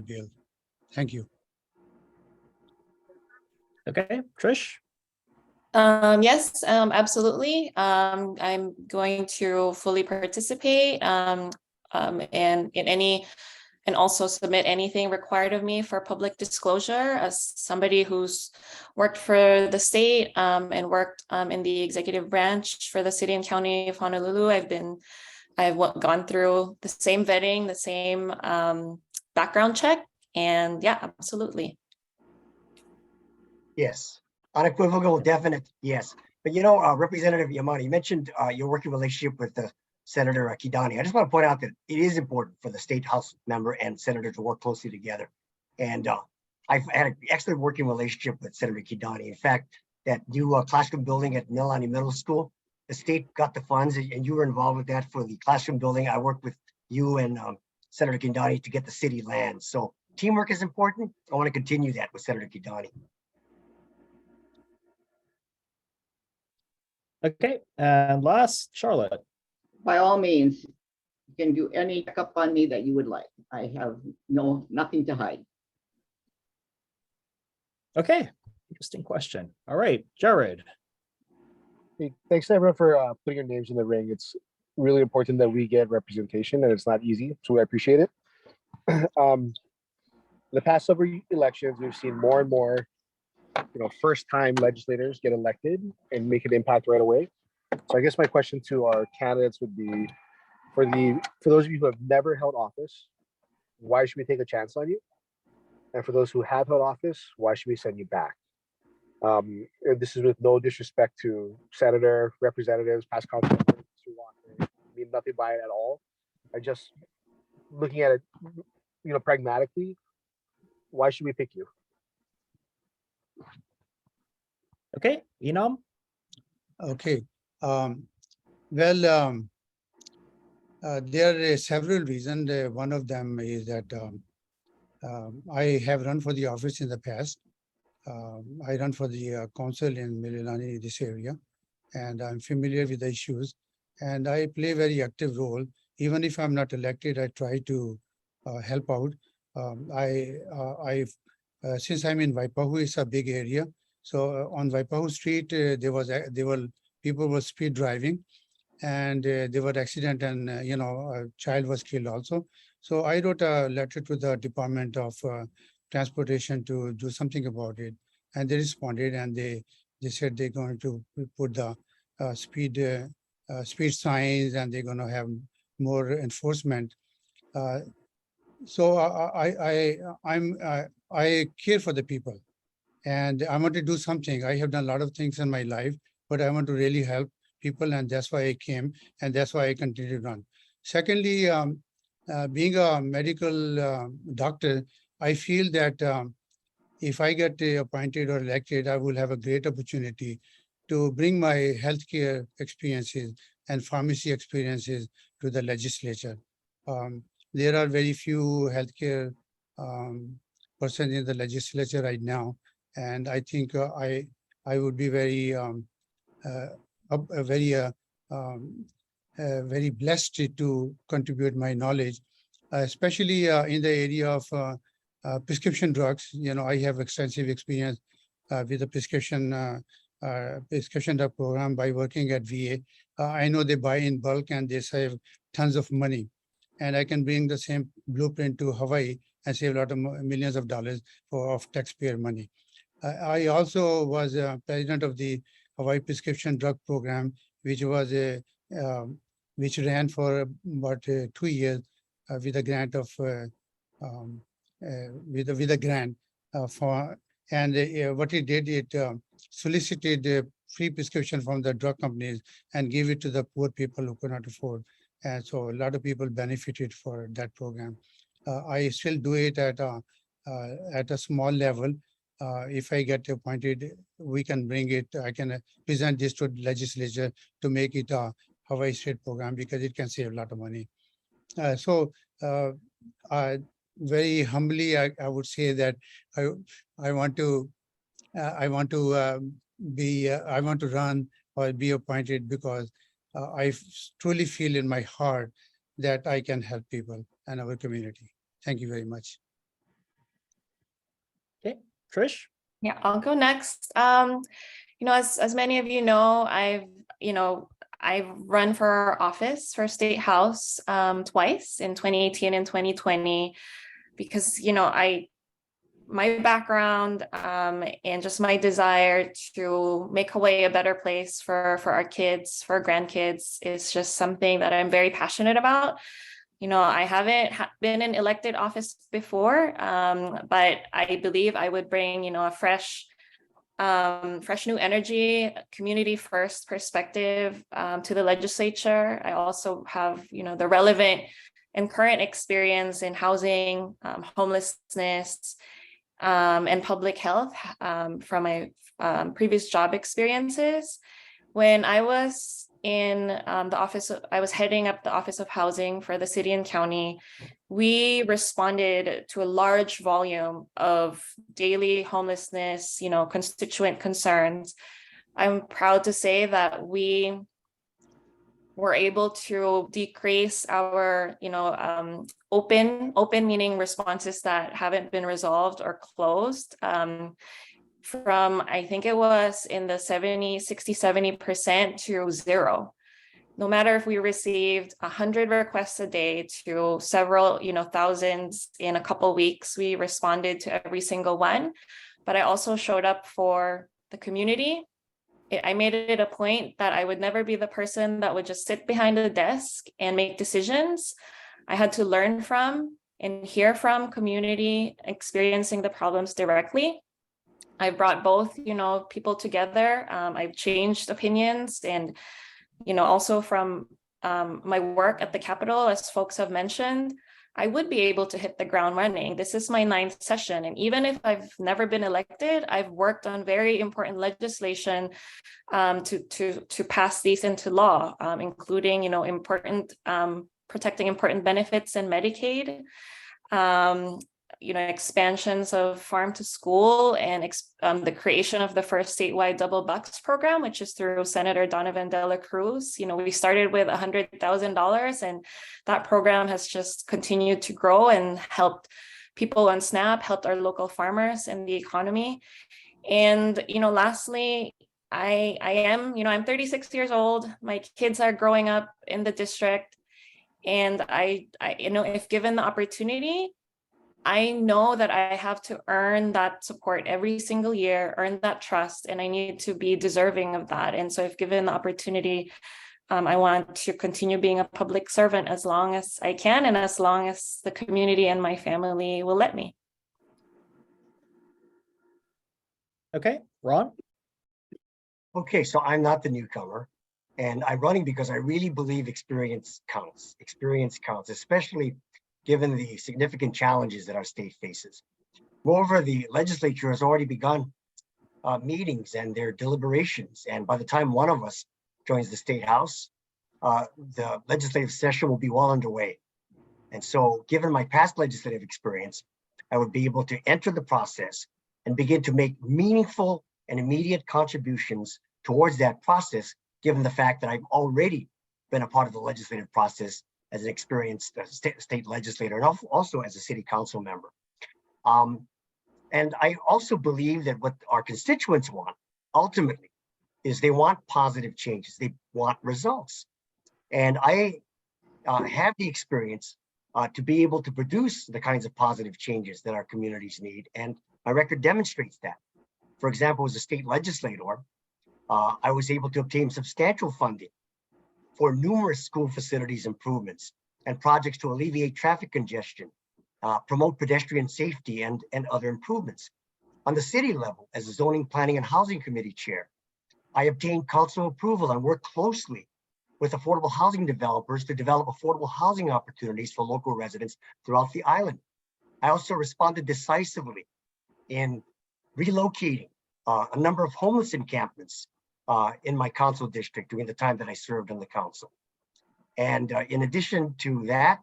Speaker 3: bill. Thank you.
Speaker 1: Okay, Trish.
Speaker 11: Yes, absolutely. I'm going to fully participate and in any, and also submit anything required of me for public disclosure. As somebody who's worked for the state and worked in the executive branch for the city and county of Honolulu, I've gone through the same vetting, the same background check, and yeah, absolutely.
Speaker 12: Yes, unequivocal, definite, yes. But you know, Representative Yamani, you mentioned your working relationship with Senator Kidani. I just want to point out that it is important for the state house member and senator to work closely together. And I've had an excellent working relationship with Senator Kidani. In fact, that new classroom building at Mililani Middle School, the state got the funds and you were involved with that for the classroom building. I worked with you and Senator Kidani to get the city land. So teamwork is important. I want to continue that with Senator Kidani.
Speaker 1: Okay, and last, Charlotte.
Speaker 6: By all means, you can do any checkup on me that you would like. I have nothing to hide.
Speaker 1: Okay, interesting question. All right, Jared.
Speaker 14: Hey, thanks everyone for putting your names in the ring. It's really important that we get representation, and it's not easy, so I appreciate it. The past several elections, we've seen more and more, first-time legislators get elected and make an impact right away. So I guess my question to our candidates would be, for those of you who have never held office, why should we take a chance on you? And for those who have held office, why should we send you back? This is with no disrespect to senator, representatives, past council members who mean nothing by it at all. I just, looking at it, pragmatically, why should we pick you?
Speaker 1: Okay, Enam.
Speaker 3: Okay. Well, there are several reasons. One of them is that I have run for the office in the past. I run for the council in Mililani, this area, and I'm familiar with the issues. And I play a very active role. Even if I'm not elected, I try to help out. Since I'm in Waipahu, it's a big area. So on Waipahu Street, people were speed driving, and there were accident, and a child was killed also. So I wrote a letter to the Department of Transportation to do something about it, and they responded, and they said they're going to put the speed signs, and they're going to have more enforcement. So I care for the people, and I want to do something. I have done a lot of things in my life, but I want to really help people, and that's why I came, and that's why I continue to run. Secondly, being a medical doctor, I feel that if I get appointed or elected, I will have a great opportunity to bring my healthcare experiences and pharmacy experiences to the legislature. There are very few healthcare persons in the legislature right now, and I think I would be very very blessed to contribute my knowledge, especially in the area of prescription drugs. I have extensive experience with the prescription drug program by working at VA. I know they buy in bulk and they save tons of money, and I can bring the same blueprint to Hawaii and save a lot of millions of dollars of taxpayer money. I also was president of the Hawaii Prescription Drug Program, which was which ran for about 2 years with a grant of with a grant for, and what it did, it solicited free prescription from the drug companies and gave it to the poor people who could not afford. And so a lot of people benefited for that program. I still do it at a small level. If I get appointed, we can bring it. I can present this to the legislature to make it a Hawaii state program, because it can save a lot of money. Very humbly, I would say that I want to run or be appointed because I truly feel in my heart that I can help people and our community. Thank you very much.
Speaker 1: Okay, Trish?
Speaker 11: Yeah, I'll go next. As many of you know, I've run for office for State House twice, in 2018 and 2020, because my background and just my desire to make Hawaii a better place for our kids, for our grandkids, is just something that I'm very passionate about. I haven't been in elected office before, but I believe I would bring, a fresh new energy, community first perspective to the legislature. I also have, the relevant and current experience in housing, homelessness, and public health from my previous job experiences. When I was in I was heading up the Office of Housing for the city and county, we responded to a large volume of daily homelessness, constituent concerns. I'm proud to say that we were able to decrease our, open meaning responses that haven't been resolved or closed from, I think it was in the 70% to 0. No matter if we received 100 requests a day to several, thousands in a couple of weeks, we responded to every single one. But I also showed up for the community. I made it a point that I would never be the person that would just sit behind a desk and make decisions. I had to learn from and hear from community experiencing the problems directly. I brought both, people together. I've changed opinions, and, also from my work at the Capitol, as folks have mentioned, I would be able to hit the ground running. This is my 9th session. And even if I've never been elected, I've worked on very important legislation to pass these into law, including, important protecting important benefits in Medicaid, expansions of farm to school, and the creation of the first statewide double bucks program, which is through Senator Donovan De La Cruz. We started with $100,000, and that program has just continued to grow and helped people on SNAP, helped our local farmers and the economy. And, lastly, I'm 36 years old. My kids are growing up in the district. And I if given the opportunity, I know that I have to earn that support every single year, earn that trust, and I need to be deserving of that. And so if given the opportunity, I want to continue being a public servant as long as I can and as long as the community and my family will let me.
Speaker 1: Okay, Ron?
Speaker 12: Okay, so I'm not the newcomer, and I'm running because I really believe experience counts. Experience counts, especially given the significant challenges that our state faces. Moreover, the legislature has already begun meetings and their deliberations, and by the time one of us joins the State House, the legislative session will be well underway. And so, given my past legislative experience, I would be able to enter the process and begin to make meaningful and immediate contributions towards that process, given the fact that I've already been a part of the legislative process as an experienced state legislator and also as a city council member. And I also believe that what our constituents want ultimately is they want positive changes. They want results. And I have the experience to be able to produce the kinds of positive changes that our communities need. And my record demonstrates that. For example, as a state legislator, I was able to obtain substantial funding for numerous school facilities improvements and projects to alleviate traffic congestion, promote pedestrian safety, and other improvements. On the city level, as a zoning, planning, and housing committee chair, I obtained council approval and worked closely with affordable housing developers to develop affordable housing opportunities for local residents throughout the island. I also responded decisively in relocating a number of homeless encampments in my council district during the time that I served on the council. And in addition to that,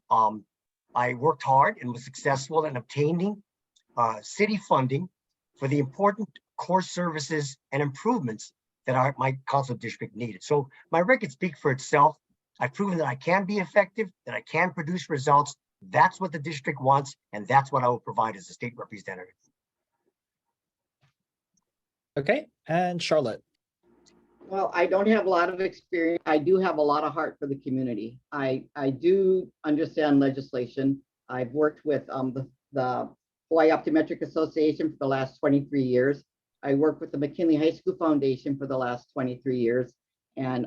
Speaker 12: I worked hard and was successful in obtaining city funding for the important core services and improvements that my council district needed. So my record speaks for itself. I've proven that I can be effective, that I can produce results. That's what the district wants, and that's what I will provide as a state representative.
Speaker 1: Okay, and Charlotte.
Speaker 6: Well, I don't have a lot of experience. I do have a lot of heart for the community. I do understand legislation. I've worked with the Hawaii Optometric Association for the last 23 years. I worked with the McKinley High School Foundation for the last 23 years. And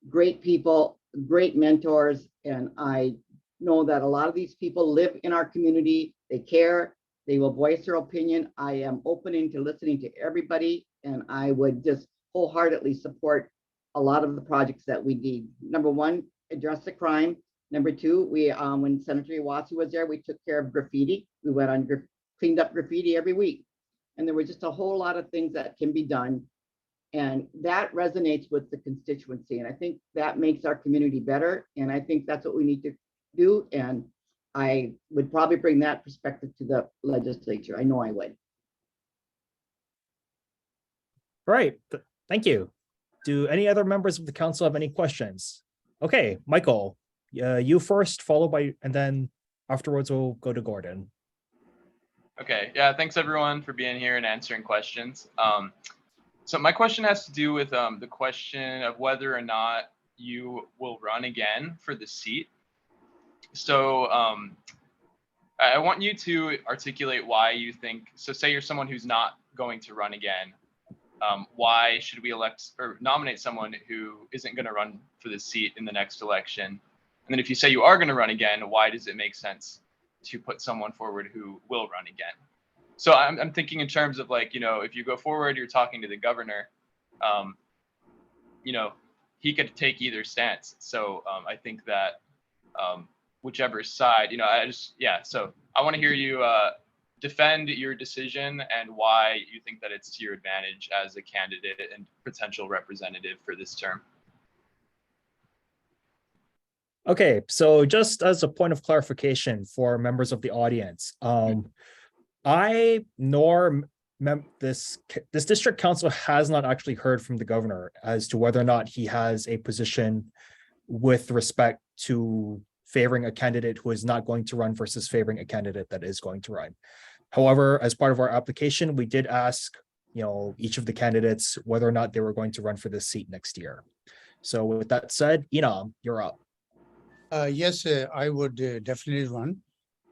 Speaker 6: great people, great mentors. And I know that a lot of these people live in our community. They care. They will voice their opinion. I am open to listening to everybody. And I would just wholeheartedly support a lot of the projects that we need. Number one, address the crime. Number two, we when Senator Iwatsu was there, we took care of graffiti. We went on cleaned up graffiti every week. And there were just a whole lot of things that can be done. And that resonates with the constituency. And I think that makes our community better. And I think that's what we need to do. And I would probably bring that perspective to the legislature. I know I would.
Speaker 1: Right. Thank you. Do any other members of the council have any questions? Okay, Michael, you first, followed by, and then afterwards we'll go to Gordon.
Speaker 15: Okay, yeah, thanks everyone for being here and answering questions. So my question has to do with the question of whether or not you will run again for the seat. So I want you to articulate why you think, so say you're someone who's not going to run again. Why should we elect or nominate someone who isn't going to run for the seat in the next election? And then if you say you are going to run again, why does it make sense to put someone forward who will run again? So I'm thinking in terms of like, if you go forward, you're talking to the governor, he could take either stance. So I think that whichever side, so I want to hear you defend your decision and why you think that it's to your advantage as a candidate and potential representative for this term.
Speaker 1: Okay, so just as a point of clarification for members of the audience, I nor this district council has not actually heard from the governor as to whether or not he has a position with respect to favoring a candidate who is not going to run versus favoring a candidate that is going to run. However, as part of our application, we did ask, each of the candidates whether or not they were going to run for this seat next year. So with that said, Enam, you're up.
Speaker 3: Yes, I would definitely run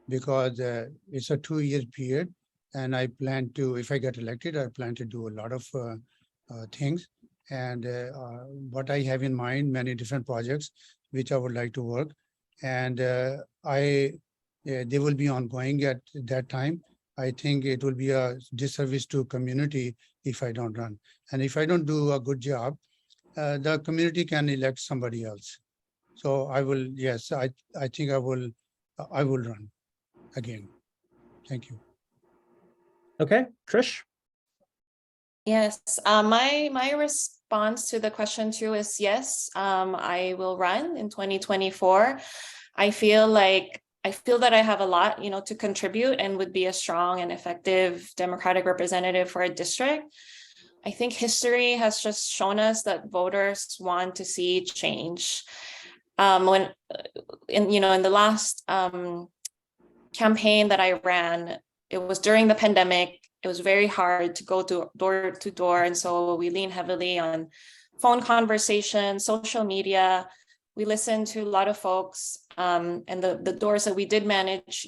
Speaker 3: because it's a 2-year period. And I plan to, if I get elected, I plan to do a lot of things. And what I have in mind, many different projects, which I would like to work. And they will be ongoing at that time. I think it will be a disservice to community if I don't run. And if I don't do a good job, the community can elect somebody else. So I will, yes, I think I will run again. Thank you.
Speaker 1: Okay, Trish?
Speaker 11: Yes, my response to the question too is yes, I will run in 2024. I feel that I have a lot, to contribute and would be a strong and effective Democratic representative for a district. I think history has just shown us that voters want to see change. In the last campaign that I ran, it was during the pandemic. It was very hard to go door to door. And so we lean heavily on phone conversations, social media. We listened to a lot of folks, and the doors that we did manage,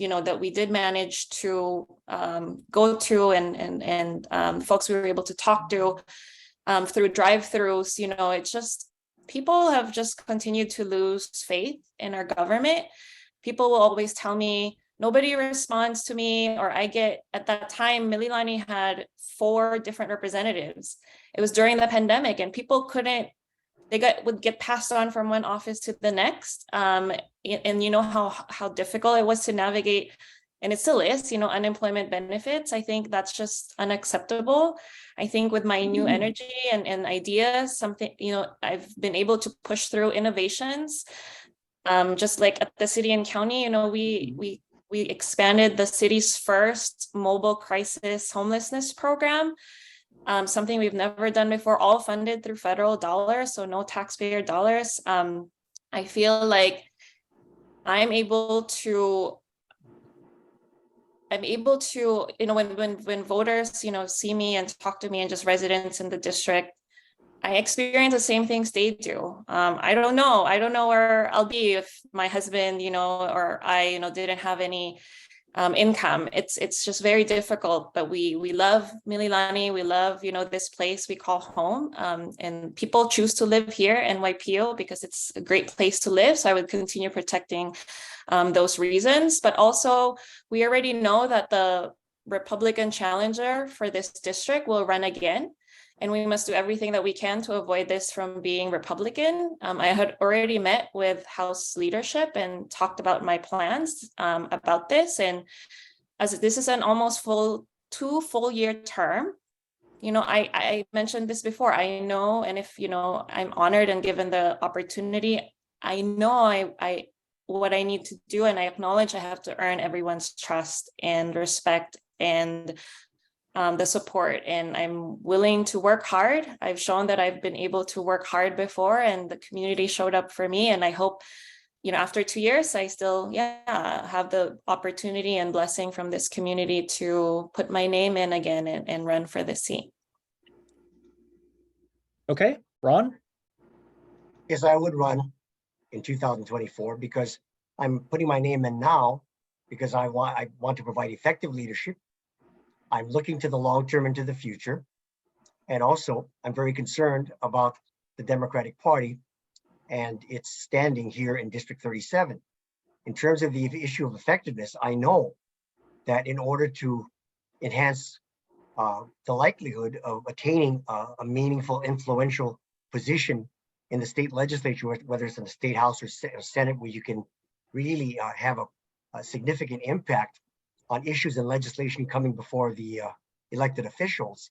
Speaker 11: to go to and folks we were able to talk to through drive-throughs. It's just, people have just continued to lose faith in our government. People will always tell me, nobody responds to me, or at that time, Mililani had 4 different representatives. It was during the pandemic and people would get passed on from one office to the next. And you know how difficult it was to navigate, and it still is, unemployment benefits. I think that's just unacceptable. I think with my new energy and ideas, I've been able to push through innovations. Just like at the city and county, we expanded the city's first mobile crisis homelessness program, something we've never done before, all funded through federal dollars, so no taxpayer dollars. I feel like I'm able to, when voters, see me and talk to me, and just residents in the district, I experience the same things they do. I don't know where I'll be if my husband, or I, didn't have any income. It's just very difficult, but we love Mililani. We love, this place we call home. And people choose to live here in Waipio because it's a great place to live. So I would continue protecting those reasons. But also, we already know that the Republican challenger for this district will run again. And we must do everything that we can to avoid this from being Republican. I had already met with House leadership and talked about my plans about this. And as this is an almost 2 full year term, I mentioned this before. I know, and if I'm honored and given the opportunity, I know what I need to do, and I acknowledge I have to earn everyone's trust and respect and the support, and I'm willing to work hard. I've shown that I've been able to work hard before, and the community showed up for me. And I hope, after 2 years, I still, have the opportunity and blessing from this community to put my name in again and run for the seat.
Speaker 1: Okay, Ron?
Speaker 12: Yes, I would run in 2024 because I'm putting my name in now because I want to provide effective leadership. I'm looking to the long term into the future. And also, I'm very concerned about the Democratic Party and its standing here in District 37. In terms of the issue of effectiveness, I know that in order to enhance the likelihood of attaining a meaningful, influential position in the state legislature, whether it's in the state house or Senate, where you can really have a significant impact on issues and legislation coming before the elected officials,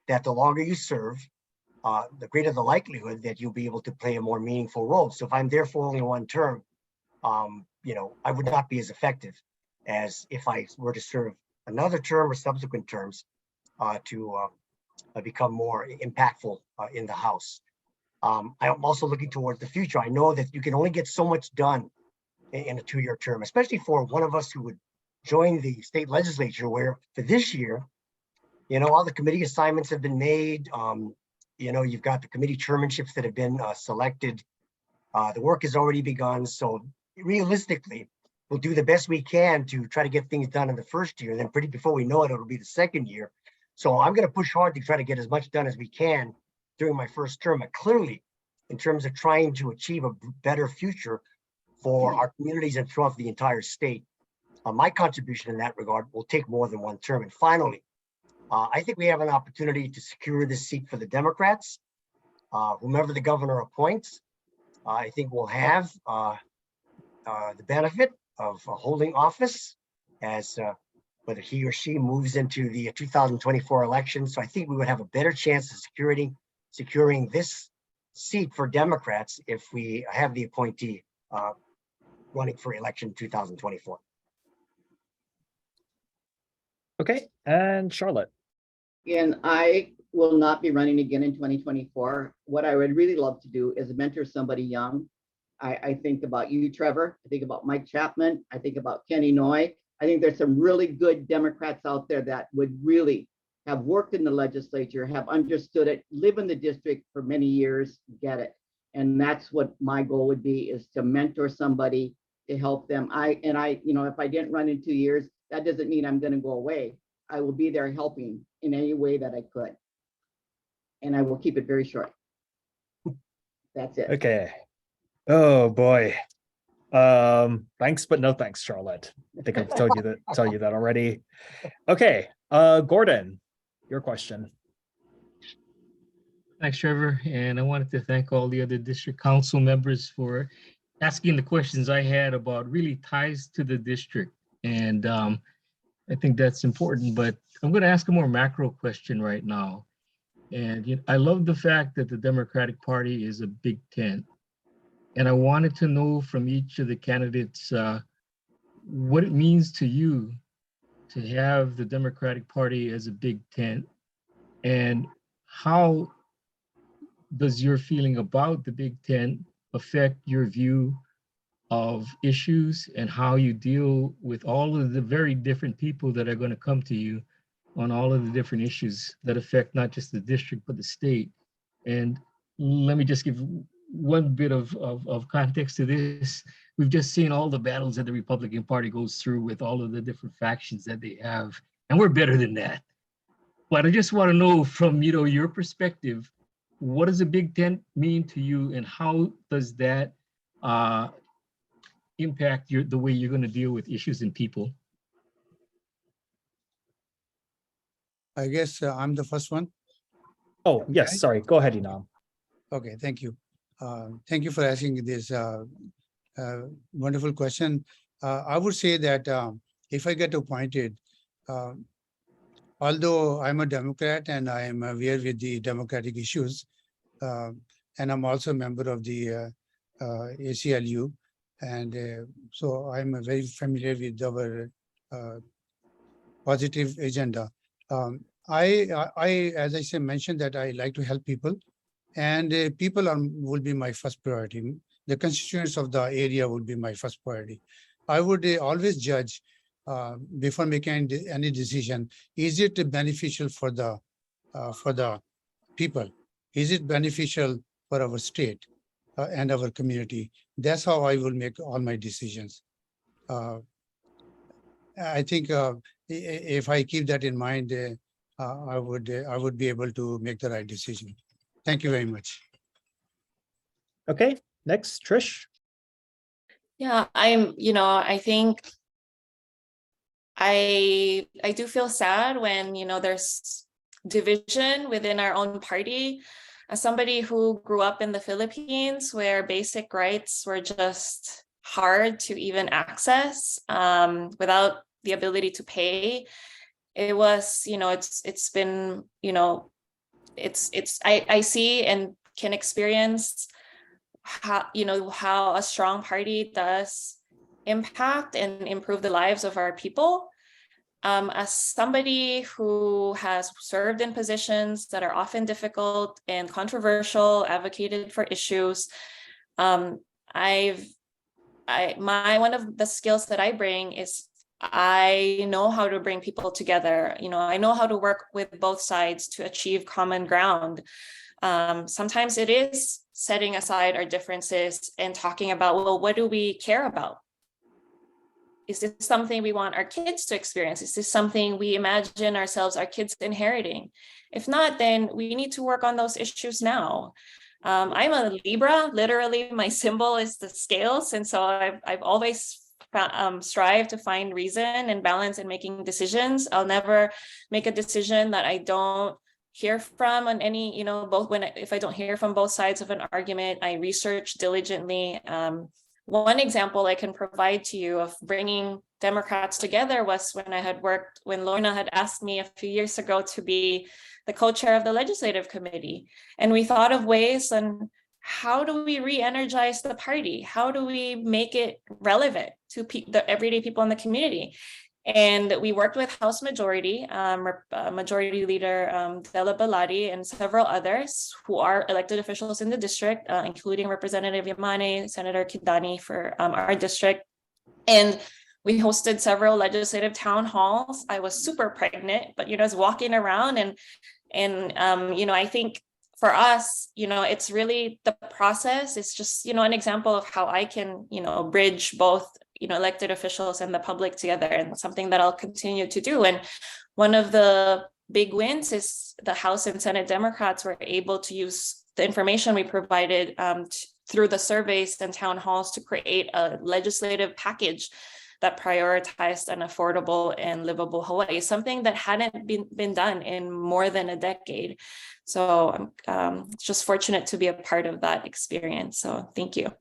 Speaker 12: that the longer you serve, the greater the likelihood that you'll be able to play a more meaningful role. So if I'm there for only one term, I would not be as effective as if I were to serve another term or subsequent terms to become more impactful in the House. I'm also looking towards the future. I know that you can only get so much done in a 2-year term, especially for one of us who would join the state legislature, where for this year, all the committee assignments have been made. You've got the committee chairmanships that have been selected. The work has already begun. So realistically, we'll do the best we can to try to get things done in the first year. And then before we know it, it'll be the second year. So I'm going to push hard to try to get as much done as we can during my first term. But clearly, in terms of trying to achieve a better future for our communities and throughout the entire state, my contribution in that regard will take more than one term. And finally, I think we have an opportunity to secure this seat for the Democrats. Whomever the governor appoints, I think will have the benefit of holding office as whether he or she moves into the 2024 election. So I think we would have a better chance of securing this seat for Democrats if we have the appointee running for election in 2024.
Speaker 1: Okay, and Charlotte.
Speaker 6: And I will not be running again in 2024. What I would really love to do is mentor somebody young. I think about you, Trevor. I think about Mike Chapman. I think about Kenny Noy. I think there's some really good Democrats out there that would really have worked in the legislature, have understood it, live in the district for many years, get it. And that's what my goal would be, is to mentor somebody to help them. If I didn't run in 2 years, that doesn't mean I'm going to go away. I will be there helping in any way that I could. And I will keep it very short. That's it.
Speaker 1: Okay. Oh boy. Thanks, but no thanks, Charlotte. I think I've told you that already. Okay. Gordon, your question.
Speaker 16: Thanks, Trevor. And I wanted to thank all the other district council members for asking the questions I had about really ties to the district. And I think that's important, but I'm going to ask a more macro question right now. And I love the fact that the Democratic Party is a big tent. And I wanted to know from each of the candidates what it means to you to have the Democratic Party as a big tent, and how does your feeling about the big tent affect your view of issues and how you deal with all of the very different people that are going to come to you on all of the different issues that affect not just the district, but the state. And let me just give one bit of context to this. We've just seen all the battles that the Republican Party goes through with all of the different factions that they have, and we're better than that. But I just want to know from your perspective, what does a big tent mean to you, and how does that impact the way you're going to deal with issues and people?
Speaker 3: I guess I'm the first one.
Speaker 1: Oh, yes, sorry. Go ahead, Inam.
Speaker 3: Okay, thank you. Thank you for asking this wonderful question. I would say that if I get appointed, although I'm a Democrat and I am aware with the democratic issues, and I'm also a member of the ACLU, and so I'm very familiar with our positive agenda. I, as I say, mentioned that I like to help people, and people will be my first priority. The constituents of the area would be my first priority. I would always judge before making any decision, is it beneficial for the people? Is it beneficial for our state and our community? That's how I will make all my decisions. I think if I keep that in mind, I would be able to make the right decision. Thank you very much.
Speaker 1: Okay, next, Trish.
Speaker 11: Yeah, I think I do feel sad when, there's division within our own party. As somebody who grew up in the Philippines, where basic rights were just hard to even access without the ability to pay. It was, it's been, I see and can experience how a strong party does impact and improve the lives of our people. As somebody who has served in positions that are often difficult and controversial, advocated for issues, one of the skills that I bring is I know how to bring people together. I know how to work with both sides to achieve common ground. Sometimes it is setting aside our differences and talking about, well, what do we care about? Is this something we want our kids to experience? Is this something we imagine ourselves, our kids inheriting? If not, then we need to work on those issues now. I'm a Libra, literally my symbol is the scales. And so I've always strive to find reason and balance in making decisions. I'll never make a decision that I don't hear from on any, if I don't hear from both sides of an argument, I research diligently. One example I can provide to you of bringing Democrats together was when Lorna had asked me a few years ago to be the co-chair of the legislative committee. And we thought of ways on how do we re-energize the party? How do we make it relevant to the everyday people in the community? And we worked with House Majority Leader Della Bellotti and several others who are elected officials in the district, including Representative Yamane, Senator Kidani for our district. And we hosted several legislative town halls. I was super pregnant, but I was walking around and I think for us, it's really the process. It's just, an example of how I can, bridge both, elected officials and the public together, and something that I'll continue to do. And one of the big wins is the House and Senate Democrats were able to use the information we provided through the surveys and town halls to create a legislative package that prioritized an affordable and livable Hawaii, something that hadn't been done in more than a decade. So I'm just fortunate to be a part of that experience. So thank you.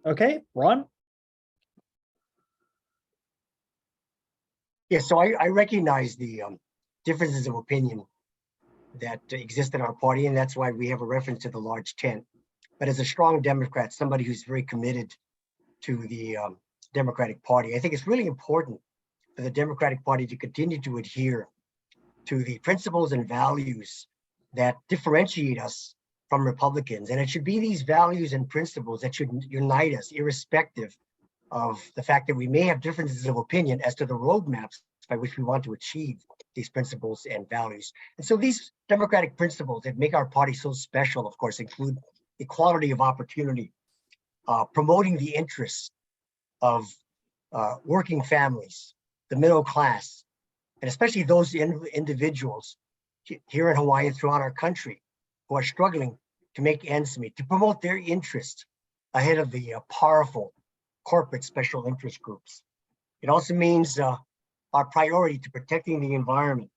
Speaker 1: Okay, Ron?
Speaker 12: Yeah, so I recognize the differences of opinion that exist in our party, and that's why we have a reference to the large tent. But as a strong Democrat, somebody who's very committed to the Democratic Party, I think it's really important for the Democratic Party to continue to adhere to the principles and values that differentiate us from Republicans. And it should be these values and principles that should unite us, irrespective of the fact that we may have differences of opinion as to the roadmaps by which we want to achieve these principles and values. And so these democratic principles that make our party so special, of course, include equality of opportunity, promoting the interests of working families, the middle class, and especially those individuals here in Hawaii and throughout our country who are struggling to make ends meet, to promote their interests ahead of the powerful corporate special interest groups. It also means our priority to protecting the environment,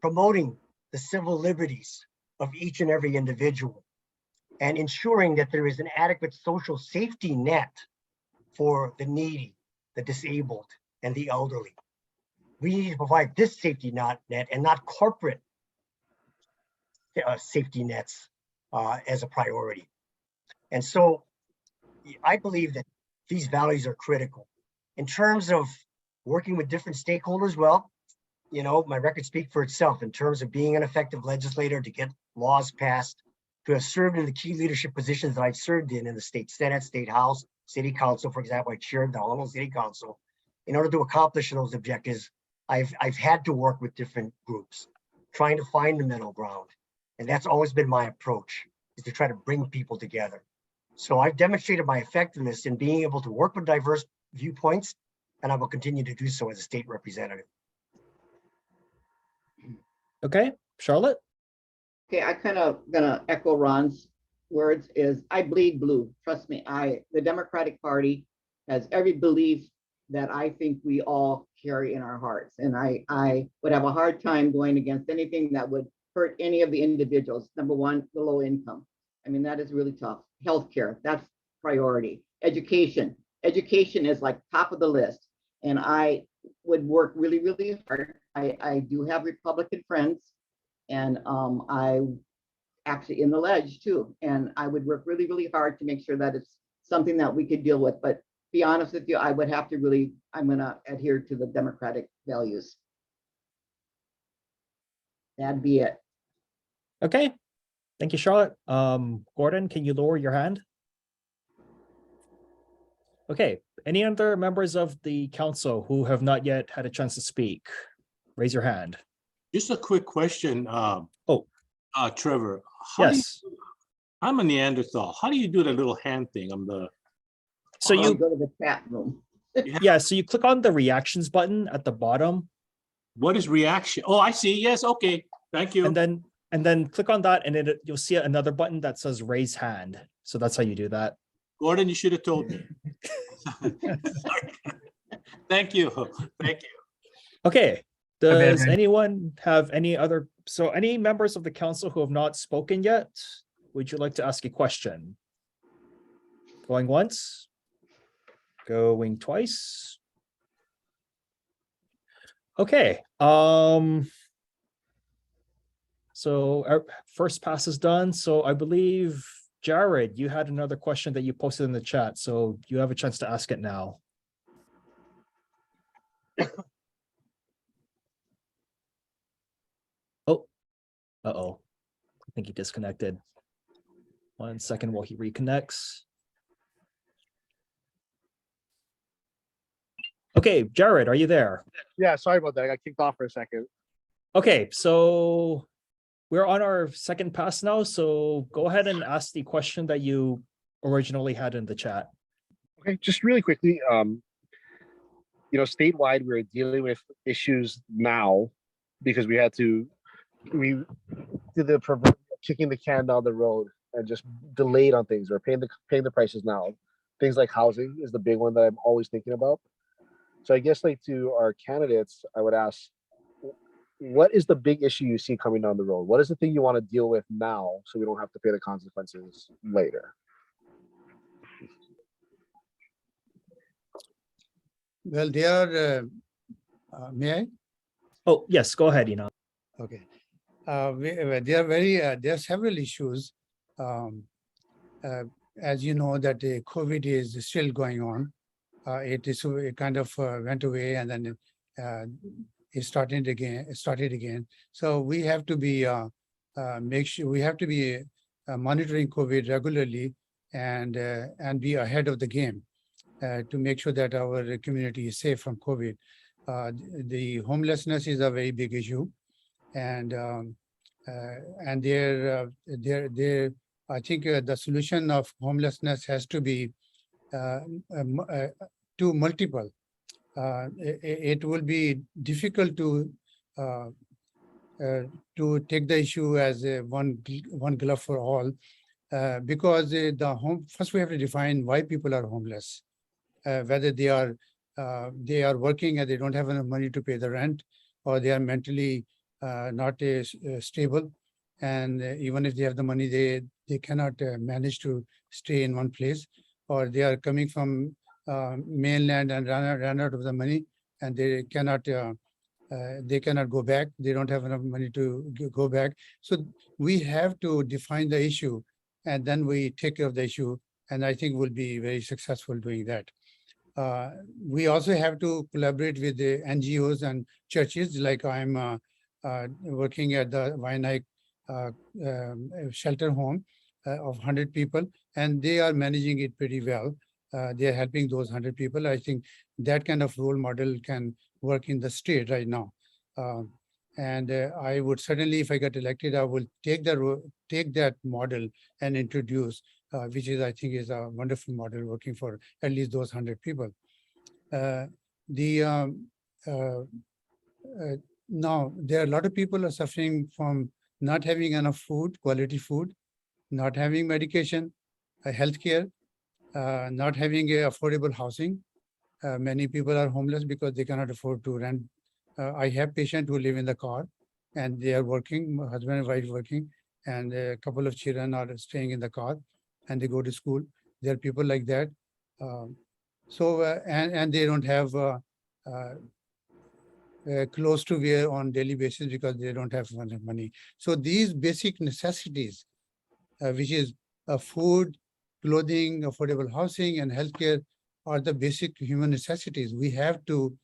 Speaker 12: promoting the civil liberties of each and every individual, and ensuring that there is an adequate social safety net for the needy, the disabled, and the elderly. We need to provide this safety net and not corporate safety nets as a priority. And so I believe that these values are critical. In terms of working with different stakeholders, well, my record speaks for itself in terms of being an effective legislator to get laws passed, to have served in the key leadership positions that I've served in the state Senate, state House, city council. For example, I chaired the Honolulu City Council. In order to accomplish those objectives, I've had to work with different groups, trying to find the middle ground. And that's always been my approach, is to try to bring people together. So I've demonstrated my effectiveness in being able to work with diverse viewpoints, and I will continue to do so as a state representative.
Speaker 1: Okay, Charlotte?
Speaker 6: Okay, I kind of gonna echo Ron's words is I bleed blue. Trust me, the Democratic Party has every belief that I think we all carry in our hearts. And I would have a hard time going against anything that would hurt any of the individuals. Number one, the low income. I mean, that is really tough. Healthcare, that's priority. Education is like top of the list. And I would work really, really hard. I do have Republican friends, and I actually in the ledge too. And I would work really, really hard to make sure that it's something that we could deal with. But be honest with you, I would have to really, I'm gonna adhere to the democratic values. That'd be it.
Speaker 1: Okay, thank you, Charlotte. Gordon, can you lower your hand? Okay, any other members of the council who have not yet had a chance to speak? Raise your hand.
Speaker 10: Just a quick question. Trevor.
Speaker 1: Yes.
Speaker 10: I'm a Neanderthal. How do you do the little hand thing?
Speaker 1: So you
Speaker 6: go to the chat room.
Speaker 1: Yeah, so you click on the reactions button at the bottom.
Speaker 10: What is reaction? Oh, I see. Yes, okay. Thank you.
Speaker 1: And then click on that, and then you'll see another button that says raise hand. So that's how you do that.
Speaker 10: Gordon, you should have told me. Thank you. Thank you.
Speaker 1: Okay. Does anyone have any members of the council who have not spoken yet? Would you like to ask a question? Going once, going twice. Okay. So our first pass is done. So I believe, Jared, you had another question that you posted in the chat. So you have a chance to ask it now. Oh, uh-oh. I think he disconnected. 1 second while he reconnects. Okay, Jared, are you there?
Speaker 14: Yeah, sorry about that. I got kicked off for a second.
Speaker 1: Okay, so we're on our second pass now. So go ahead and ask the question that you originally had in the chat.
Speaker 14: Okay, just really quickly, statewide, we're dealing with issues now because we did the proverbial kicking the can down the road and just delayed on things or paying the prices now. Things like housing is the big one that I'm always thinking about. So I guess to our candidates, I would ask, what is the big issue you see coming down the road? What is the thing you want to deal with now so we don't have to pay the consequences later?
Speaker 3: Well, there are, may I?
Speaker 1: Oh, yes, go ahead, Ina.
Speaker 3: Okay. There are several issues. As you know, that COVID is still going on. It kind of went away and then it started again. So we have to be monitoring COVID regularly and be ahead of the game to make sure that our community is safe from COVID. The homelessness is a very big issue, and I think the solution of homelessness has to be to multiple. It will be difficult to take the issue as one glove for all, because first we have to define why people are homeless, whether they are working and they don't have enough money to pay the rent, or they are mentally not stable, and even if they have the money, they cannot manage to stay in one place, or they are coming from mainland and run out of the money, and they cannot go back. They don't have enough money to go back. So we have to define the issue, and then we take care of the issue. And I think we'll be very successful doing that. We also have to collaborate with the NGOs and churches. Like I'm working at the Wainak shelter home of 100 people, and they are managing it pretty well. They are helping those 100 people. I think that kind of role model can work in the state right now. And I would certainly, if I get elected, I will take that model and introduce, which is, I think, is a wonderful model working for at least those 100 people. Now, there are a lot of people are suffering from not having enough food, quality food, not having medication, healthcare, not having affordable housing. Many people are homeless because they cannot afford to rent. I have patients who live in the car and they are working, husband and wife working, and a couple of children are staying in the car and they go to school. there are people like that. And they don't have clothes to wear on daily basis because they don't have money. So these basic necessities, which is food, clothing, affordable housing, and healthcare, are the basic human necessities. We have to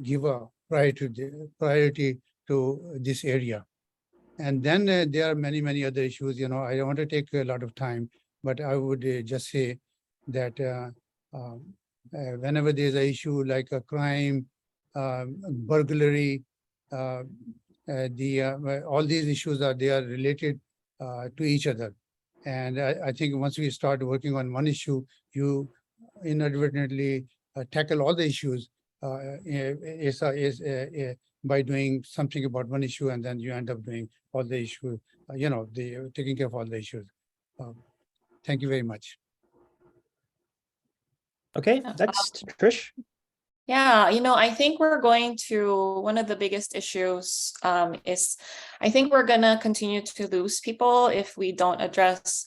Speaker 3: give a priority to this area. And then there are many other issues. I don't want to take a lot of time, but I would just say that whenever there's an issue like a crime, burglary, all these issues are related to each other. And I think once we start working on one issue, you inadvertently tackle all the issues by doing something about one issue, and then you end up doing all the issues, taking care of all the issues. Thank you very much.
Speaker 1: Okay, next, Trish.
Speaker 11: Yeah, I think we're going to, one of the biggest issues is, I think we're going to continue to lose people if we don't address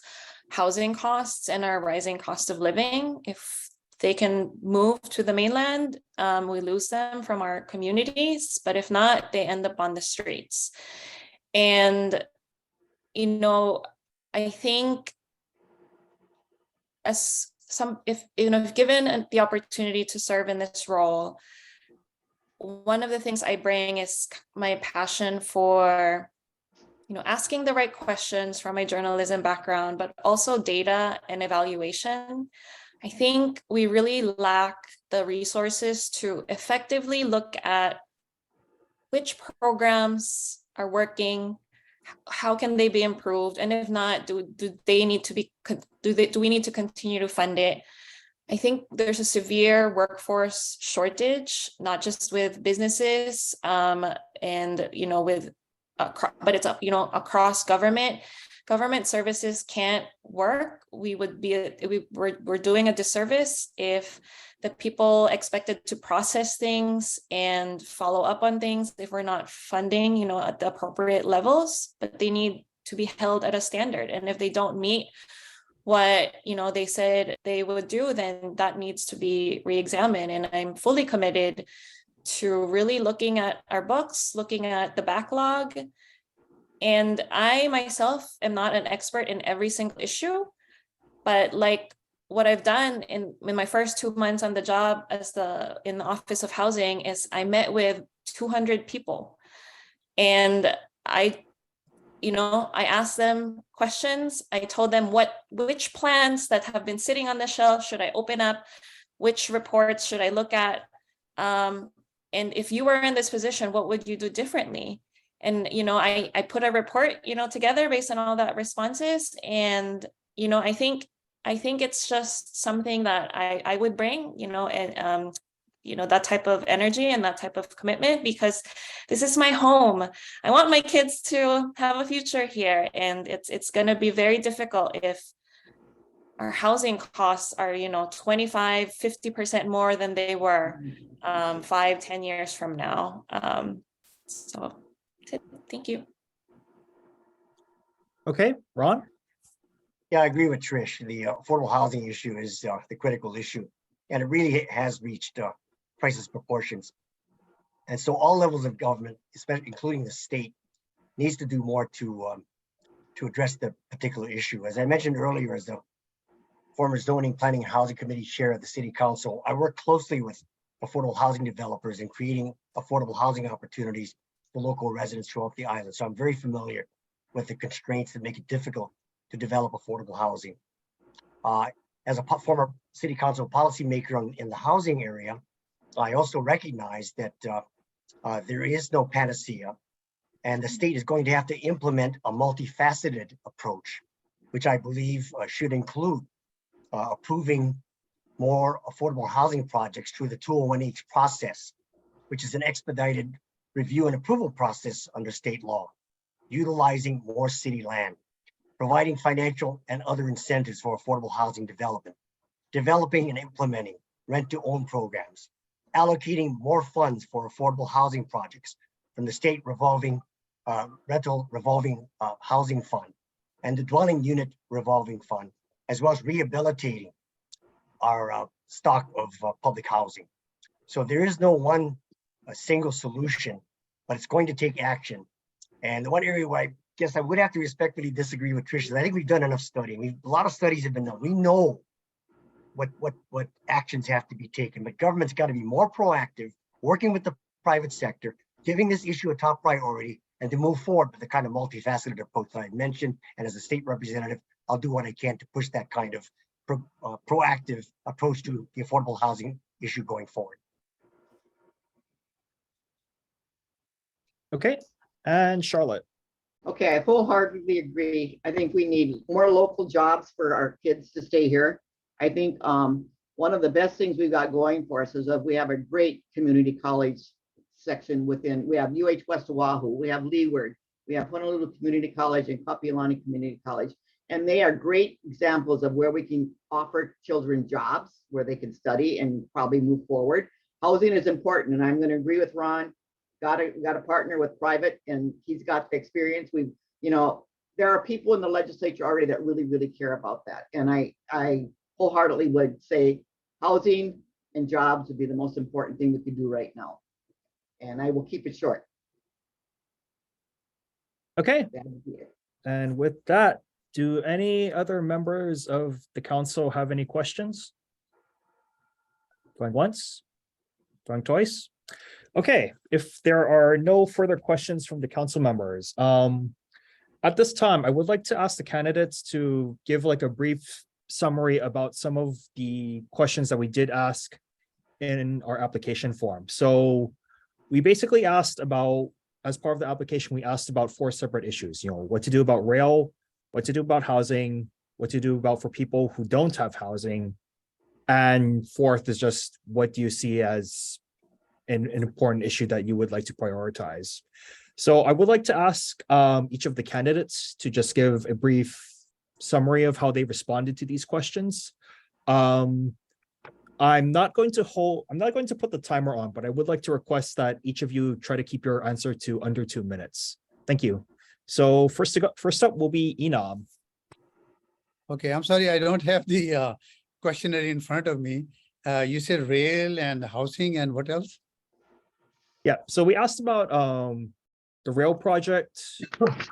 Speaker 11: housing costs and our rising cost of living. If they can move to the mainland, we lose them from our communities, but if not, they end up on the streets. And, I think if given the opportunity to serve in this role, one of the things I bring is my passion for, asking the right questions from my journalism background, but also data and evaluation. I think we really lack the resources to effectively look at which programs are working, how can they be improved, and if not, do we need to continue to fund it? I think there's a severe workforce shortage, not just with businesses, and but it's across government. Government services can't work. We're doing a disservice if the people expected to process things and follow up on things, if we're not funding, at the appropriate levels, but they need to be held at a standard. And if they don't meet what, they said they would do, then that needs to be re-examined. And I'm fully committed to really looking at our books, looking at the backlog. And I myself am not an expert in every single issue, but like what I've done in my first 2 months on the job in the Office of Housing is I met with 200 people, and I asked them questions. I told them which plans that have been sitting on the shelf should I open up, which reports should I look at, and if you were in this position, what would you do differently? And, I put a report, together based on all that responses. And, I think it's just something that I would bring, and, that type of energy and that type of commitment, because this is my home. I want my kids to have a future here. And it's going to be very difficult if our housing costs are, 25-50% more than they were 5-10 years from now. So thank you.
Speaker 1: Okay, Ron?
Speaker 12: Yeah, I agree with Trish. The affordable housing issue is the critical issue, and it really has reached crisis proportions. And so all levels of government, especially including the state, needs to do more to address the particular issue. As I mentioned earlier, as the former Zoning, Planning, and Housing Committee Chair of the City Council, I work closely with affordable housing developers in creating affordable housing opportunities for local residents throughout the island. So I'm very familiar with the constraints that make it difficult to develop affordable housing. As a former City Council policymaker in the housing area, I also recognize that there is no panacea, and the state is going to have to implement a multifaceted approach, which I believe should include approving more affordable housing projects through the 201H process, which is an expedited review and approval process under state law, utilizing more city land, providing financial and other incentives for affordable housing development, developing and implementing rent-to-own programs, allocating more funds for affordable housing projects from the state rental revolving housing fund and the dwelling unit revolving fund, as well as rehabilitating our stock of public housing. So there is no a single solution, but it's going to take action. And the one area where I guess I would have to respectfully disagree with Trish is I think we've done enough studying. A lot of studies have been done. We know what actions have to be taken, but government's got to be more proactive, working with the private sector, giving this issue a top priority, and to move forward with the kind of multifaceted approach that I mentioned. And as a state representative, I'll do what I can to push that kind of proactive approach to the affordable housing issue going forward.
Speaker 1: Okay, and Charlotte.
Speaker 6: Okay, I wholeheartedly agree. I think we need more local jobs for our kids to stay here. I think one of the best things we've got going for us is that we have a great community college section within. We have UH West Oahu, we have Leeward, we have Honolulu Community College and Kapiolani Community College. And they are great examples of where we can offer children jobs where they can study and probably move forward. Housing is important, and I'm going to agree with Ron. Got to partner with private, and he's got the experience. There are people in the legislature already that really care about that, and I wholeheartedly would say housing and jobs would be the most important thing we could do right now. And I will keep it short.
Speaker 1: Okay. And with that, do any other members of the council have any questions? Going once, going twice. Okay, if there are no further questions from the council members, at this time, I would like to ask the candidates to give like a brief summary about some of the questions that we did ask in our application form. So we basically asked about, as part of the application, we asked about 4 separate issues, what to do about rail, what to do about housing, what to do about for people who don't have housing. And 4th is just, what do you see as an important issue that you would like to prioritize? So I would like to ask each of the candidates to just give a brief summary of how they responded to these questions. I'm not going to put the timer on, but I would like to request that each of you try to keep your answer to under 2 minutes. Thank you. So first up will be Enam.
Speaker 3: Okay, I'm sorry, I don't have the questionnaire in front of me. You said rail and housing and what else?
Speaker 1: Yeah, so we asked about the rail project,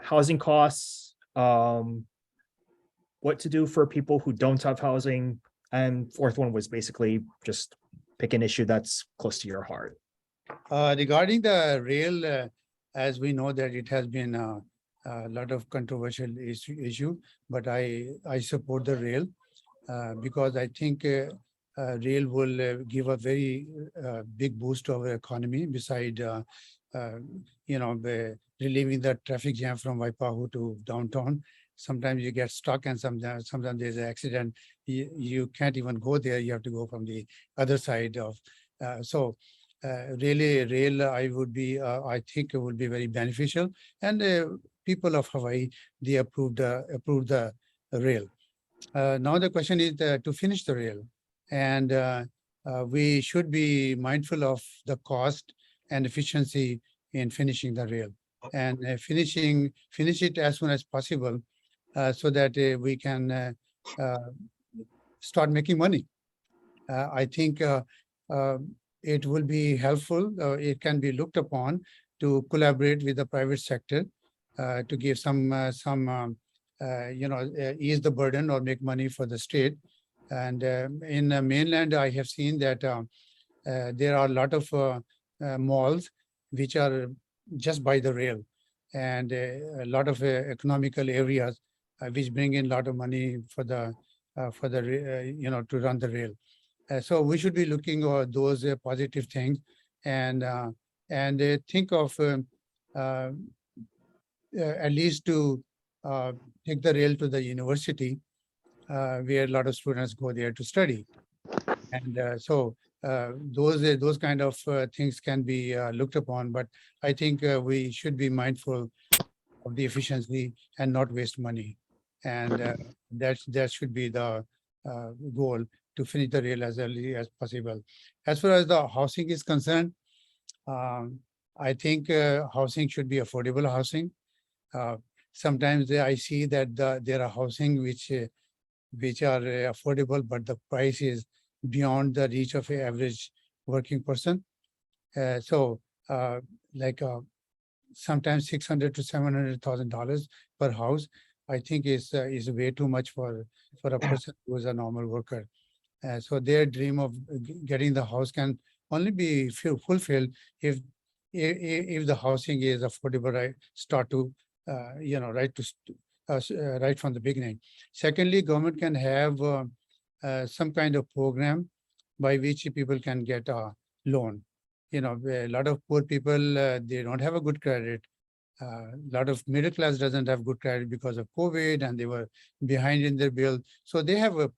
Speaker 1: housing costs, what to do for people who don't have housing, and 4th one was basically just pick an issue that's close to your heart.
Speaker 3: Regarding the rail, as we know that it has been a lot of controversial issue, but I support the rail because I think rail will give a very big boost to our economy. Beside, relieving the traffic jam from Waipahu to downtown. Sometimes you get stuck, and sometimes there's an accident. You can't even go there. You have to go from the other side of. Really, rail, I think it would be very beneficial. And people of Hawaii, they approved the rail. Now the question is to finish the rail, and we should be mindful of the cost and efficiency in finishing the rail, and finish it as soon as possible, so that we can start making money. I think it will be helpful. It can be looked upon to collaborate with the private sector to give some ease the burden or make money for the state. And in the mainland, I have seen that there are a lot of malls which are just by the rail, and a lot of economical areas which bring in a lot of money for the to run the rail. So we should be looking at those positive things, and think of at least to take the rail to the university, where a lot of students go there to study. And those kind of things can be looked upon, but I think we should be mindful of the efficiency and not waste money. And that should be the goal, to finish the rail as early as possible. As far as the housing is concerned, I think housing should be affordable housing. Sometimes I see that there are housing which which are affordable, but the price is beyond the reach of an average working person. Like sometimes $600,000 to $700,000 per house, I think is way too much for a person who is a normal worker. So their dream of getting the house can only be fulfilled if the housing is affordable, right? Start to right from the beginning. Secondly, government can have some kind of program by which people can get a loan. A lot of poor people, they don't have a good credit. A lot of middle class doesn't have good credit because of COVID, and they were behind in their bill. So they have a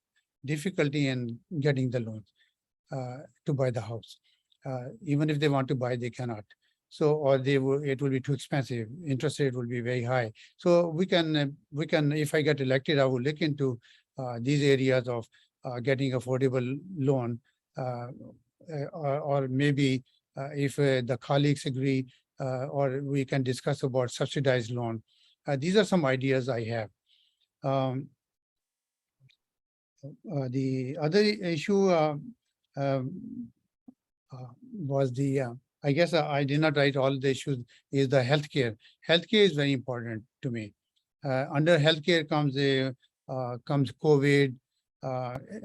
Speaker 3: difficulty in getting the loans to buy the house. Even if they want to buy, they cannot. So, or it will be too expensive. Interest rate will be very high. So we can, if I get elected, I will look into these areas of getting affordable loan, or maybe if the colleagues agree, or we can discuss about subsidized loan. These are some ideas I have. The other issue was I guess I did not write all the issues, is the healthcare. Healthcare is very important to me. Under healthcare comes COVID,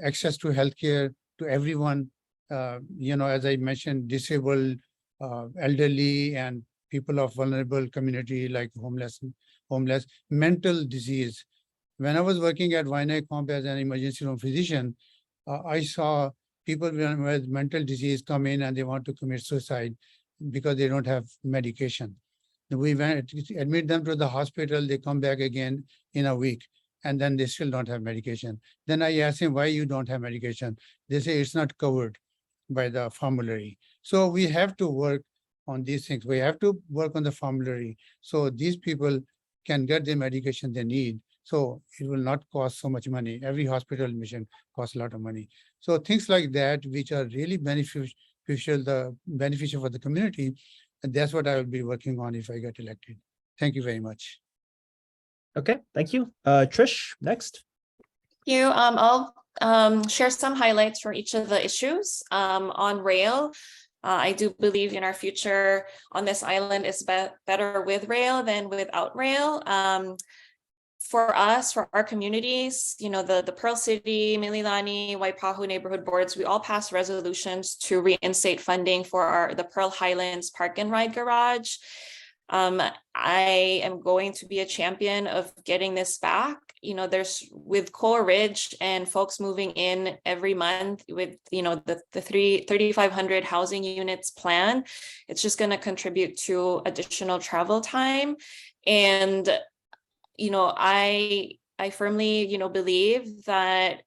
Speaker 3: access to healthcare to everyone. As I mentioned, disabled, elderly, and people of vulnerable community like homeless, mental disease. When I was working at Vinay Comp as an emergency room physician, I saw people with mental disease come in and they want to commit suicide because they don't have medication. We went admit them to the hospital, they come back again in a week, and then they still don't have medication. Then I asked him, why you don't have medication? They say it's not covered by the formulary. So we have to work on these things. We have to work on the formulary so these people can get the medication they need. So it will not cost so much money. Every hospital admission costs a lot of money. So things like that, which are really beneficial for the community, and that's what I will be working on if I get elected. Thank you very much.
Speaker 1: Okay, thank you. Trish, next.
Speaker 11: Thank you. I'll share some highlights for each of the issues. On rail, I do believe in our future on this island is better with rail than without rail. For us, for our communities, the Pearl City, Mililani, Waipahu neighborhood boards, we all passed resolutions to reinstate funding for the Pearl Highlands Park and Ride Garage. I am going to be a champion of getting this back. There's with Coal Ridge and folks moving in every month with, the 3,500 housing units plan, it's just going to contribute to additional travel time. And I firmly, believe that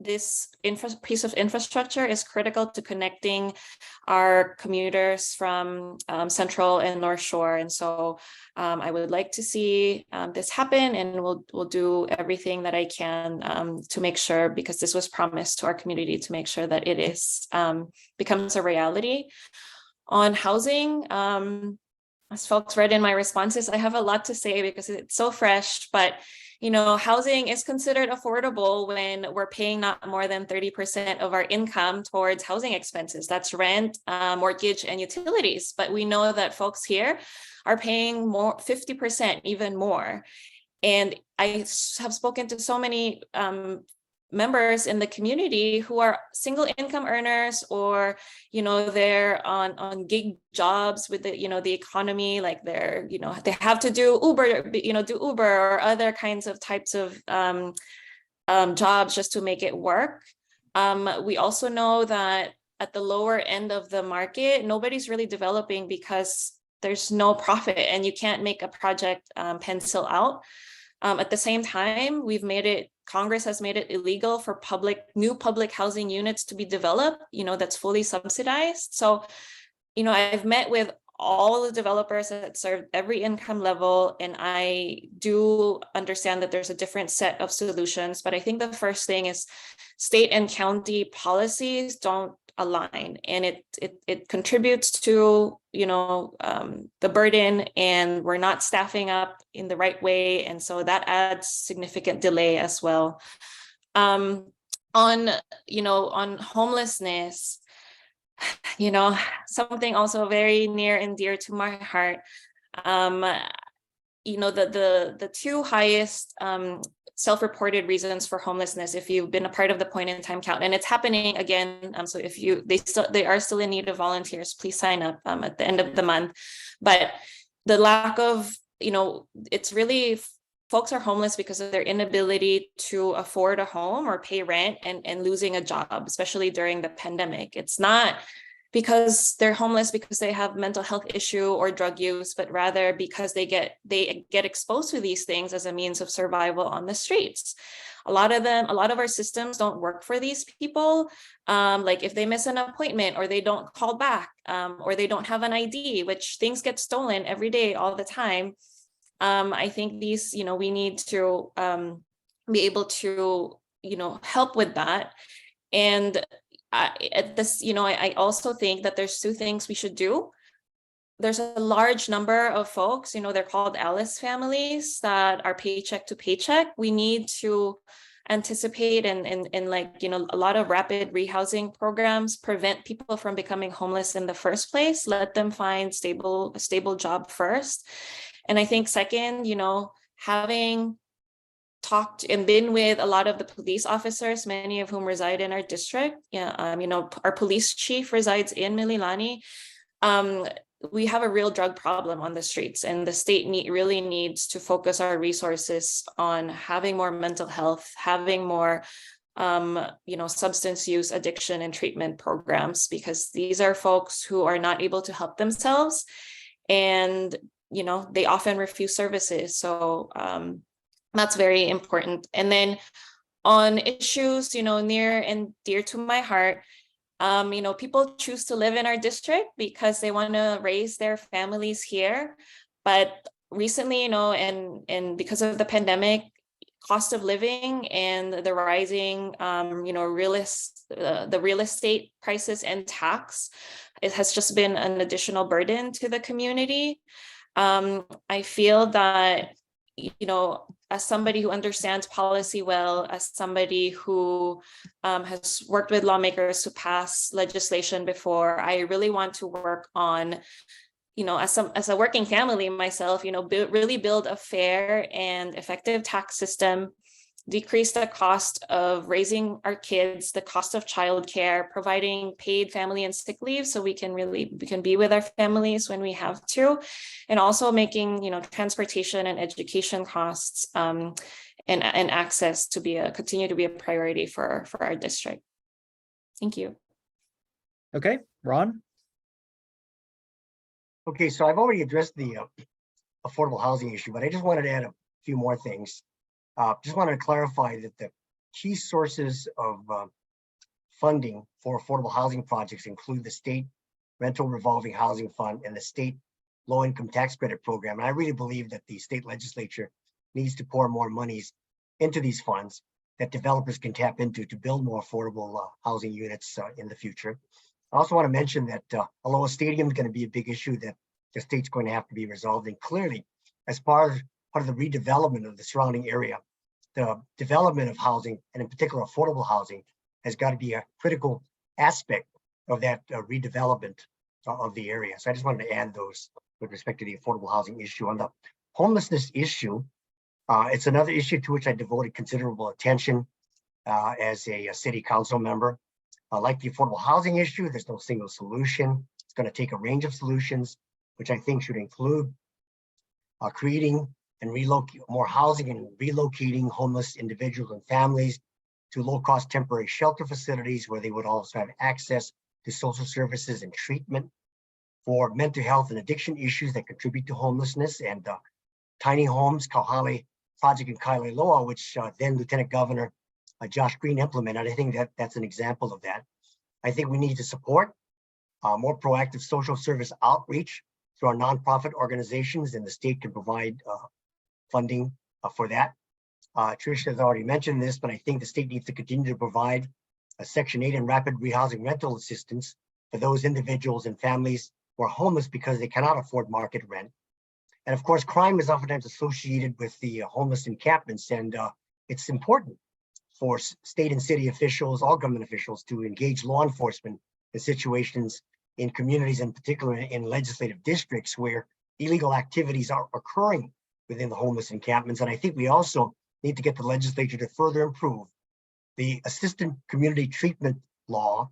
Speaker 11: this piece of infrastructure is critical to connecting our commuters from Central and North Shore. And so I would like to see this happen, and we'll do everything that I can to make sure, because this was promised to our community, to make sure that it is becomes a reality. On housing, as folks read in my responses, I have a lot to say because it's so fresh, but housing is considered affordable when we're paying not more than 30% of our income towards housing expenses. That's rent, mortgage, and utilities. But we know that folks here are paying more, 50%, even more. And I have spoken to so many members in the community who are single income earners, or they're on gig jobs with the economy, like they're they have to do Uber, or other kinds of types of jobs just to make it work. We also know that at the lower end of the market, nobody's really developing because there's no profit and you can't make a project pencil out. At the same time, Congress has made it illegal for new public housing units to be developed, that's fully subsidized. So, I've met with all the developers that serve every income level, and I do understand that there's a different set of solutions. But I think the first thing is state and county policies don't align, and it contributes to the burden, and we're not staffing up in the right way, and so that adds significant delay as well. On, on homelessness, something also very near and dear to my heart. The two highest self-reported reasons for homelessness, if you've been a part of the point in time count, and it's happening again. So if they are still in need of volunteers, please sign up at the end of the month. But the lack of, it's really, folks are homeless because of their inability to afford a home or pay rent and losing a job, especially during the pandemic. It's not because they're homeless because they have mental health issue or drug use, but rather because they get exposed to these things as a means of survival on the streets. A lot of our systems don't work for these people. Like if they miss an appointment or they don't call back, or they don't have an ID, which things get stolen every day, all the time. I think these, we need to be able to, help with that. And I also think that there's two things we should do. There's a large number of folks, they're called Alice families that are paycheck to paycheck. We need to anticipate and a lot of rapid rehousing programs prevent people from becoming homeless in the first place. Let them find a stable job first. And I think second, having talked and been with a lot of the police officers, many of whom reside in our district. Our police chief resides in Mililani. We have a real drug problem on the streets, and the state really needs to focus our resources on having more mental health, having more substance use, addiction, and treatment programs, because these are folks who are not able to help themselves, and they often refuse services. So that's very important. And then on issues, near and dear to my heart, people choose to live in our district because they want to raise their families here. But recently, and because of the pandemic, cost of living and the rising, the real estate prices and tax, it has just been an additional burden to the community. I feel that, as somebody who understands policy well, as somebody who has worked with lawmakers to pass legislation before, I really want to work on, as a working family myself, really build a fair and effective tax system, decrease the cost of raising our kids, the cost of childcare, providing paid family and sick leave so we can be with our families when we have to, and also making transportation and education costs and access to continue to be a priority for our district. Thank you.
Speaker 1: Okay, Ron.
Speaker 12: Okay, so I've already addressed the affordable housing issue, but I just wanted to add a few more things. Just wanted to clarify that the key sources of funding for affordable housing projects include the state rental revolving housing fund and the state low income tax credit program. And I really believe that the state legislature needs to pour more monies into these funds that developers can tap into to build more affordable housing units in the future. I also want to mention that although a stadium is going to be a big issue that the state's going to have to be resolved, and clearly as part of the redevelopment of the surrounding area, the development of housing, and in particular affordable housing, has got to be a critical aspect of that redevelopment of the area. So I just wanted to add those with respect to the affordable housing issue. On the homelessness issue, it's another issue to which I devoted considerable attention as a city council member. Like the affordable housing issue, there's no single solution. It's going to take a range of solutions, which I think should include creating and relocate more housing and relocating homeless individuals and families to low-cost temporary shelter facilities where they would also have access to social services and treatment for mental health and addiction issues that contribute to homelessness, and tiny homes, Kauhale project in Kailailoa, which then Lieutenant Governor Josh Green implemented. I think that's an example of that. I think we need to support more proactive social service outreach through our nonprofit organizations, and the state can provide funding for that. Tricia has already mentioned this, but I think the state needs to continue to provide a Section 8 and rapid rehousing rental assistance for those individuals and families who are homeless because they cannot afford market rent. And of course, crime is oftentimes associated with the homeless encampments, and it's important for state and city officials, all government officials, to engage law enforcement in situations in communities, in particular in legislative districts where illegal activities are occurring within the homeless encampments. And I think we also need to get the legislature to further improve the assisted community treatment law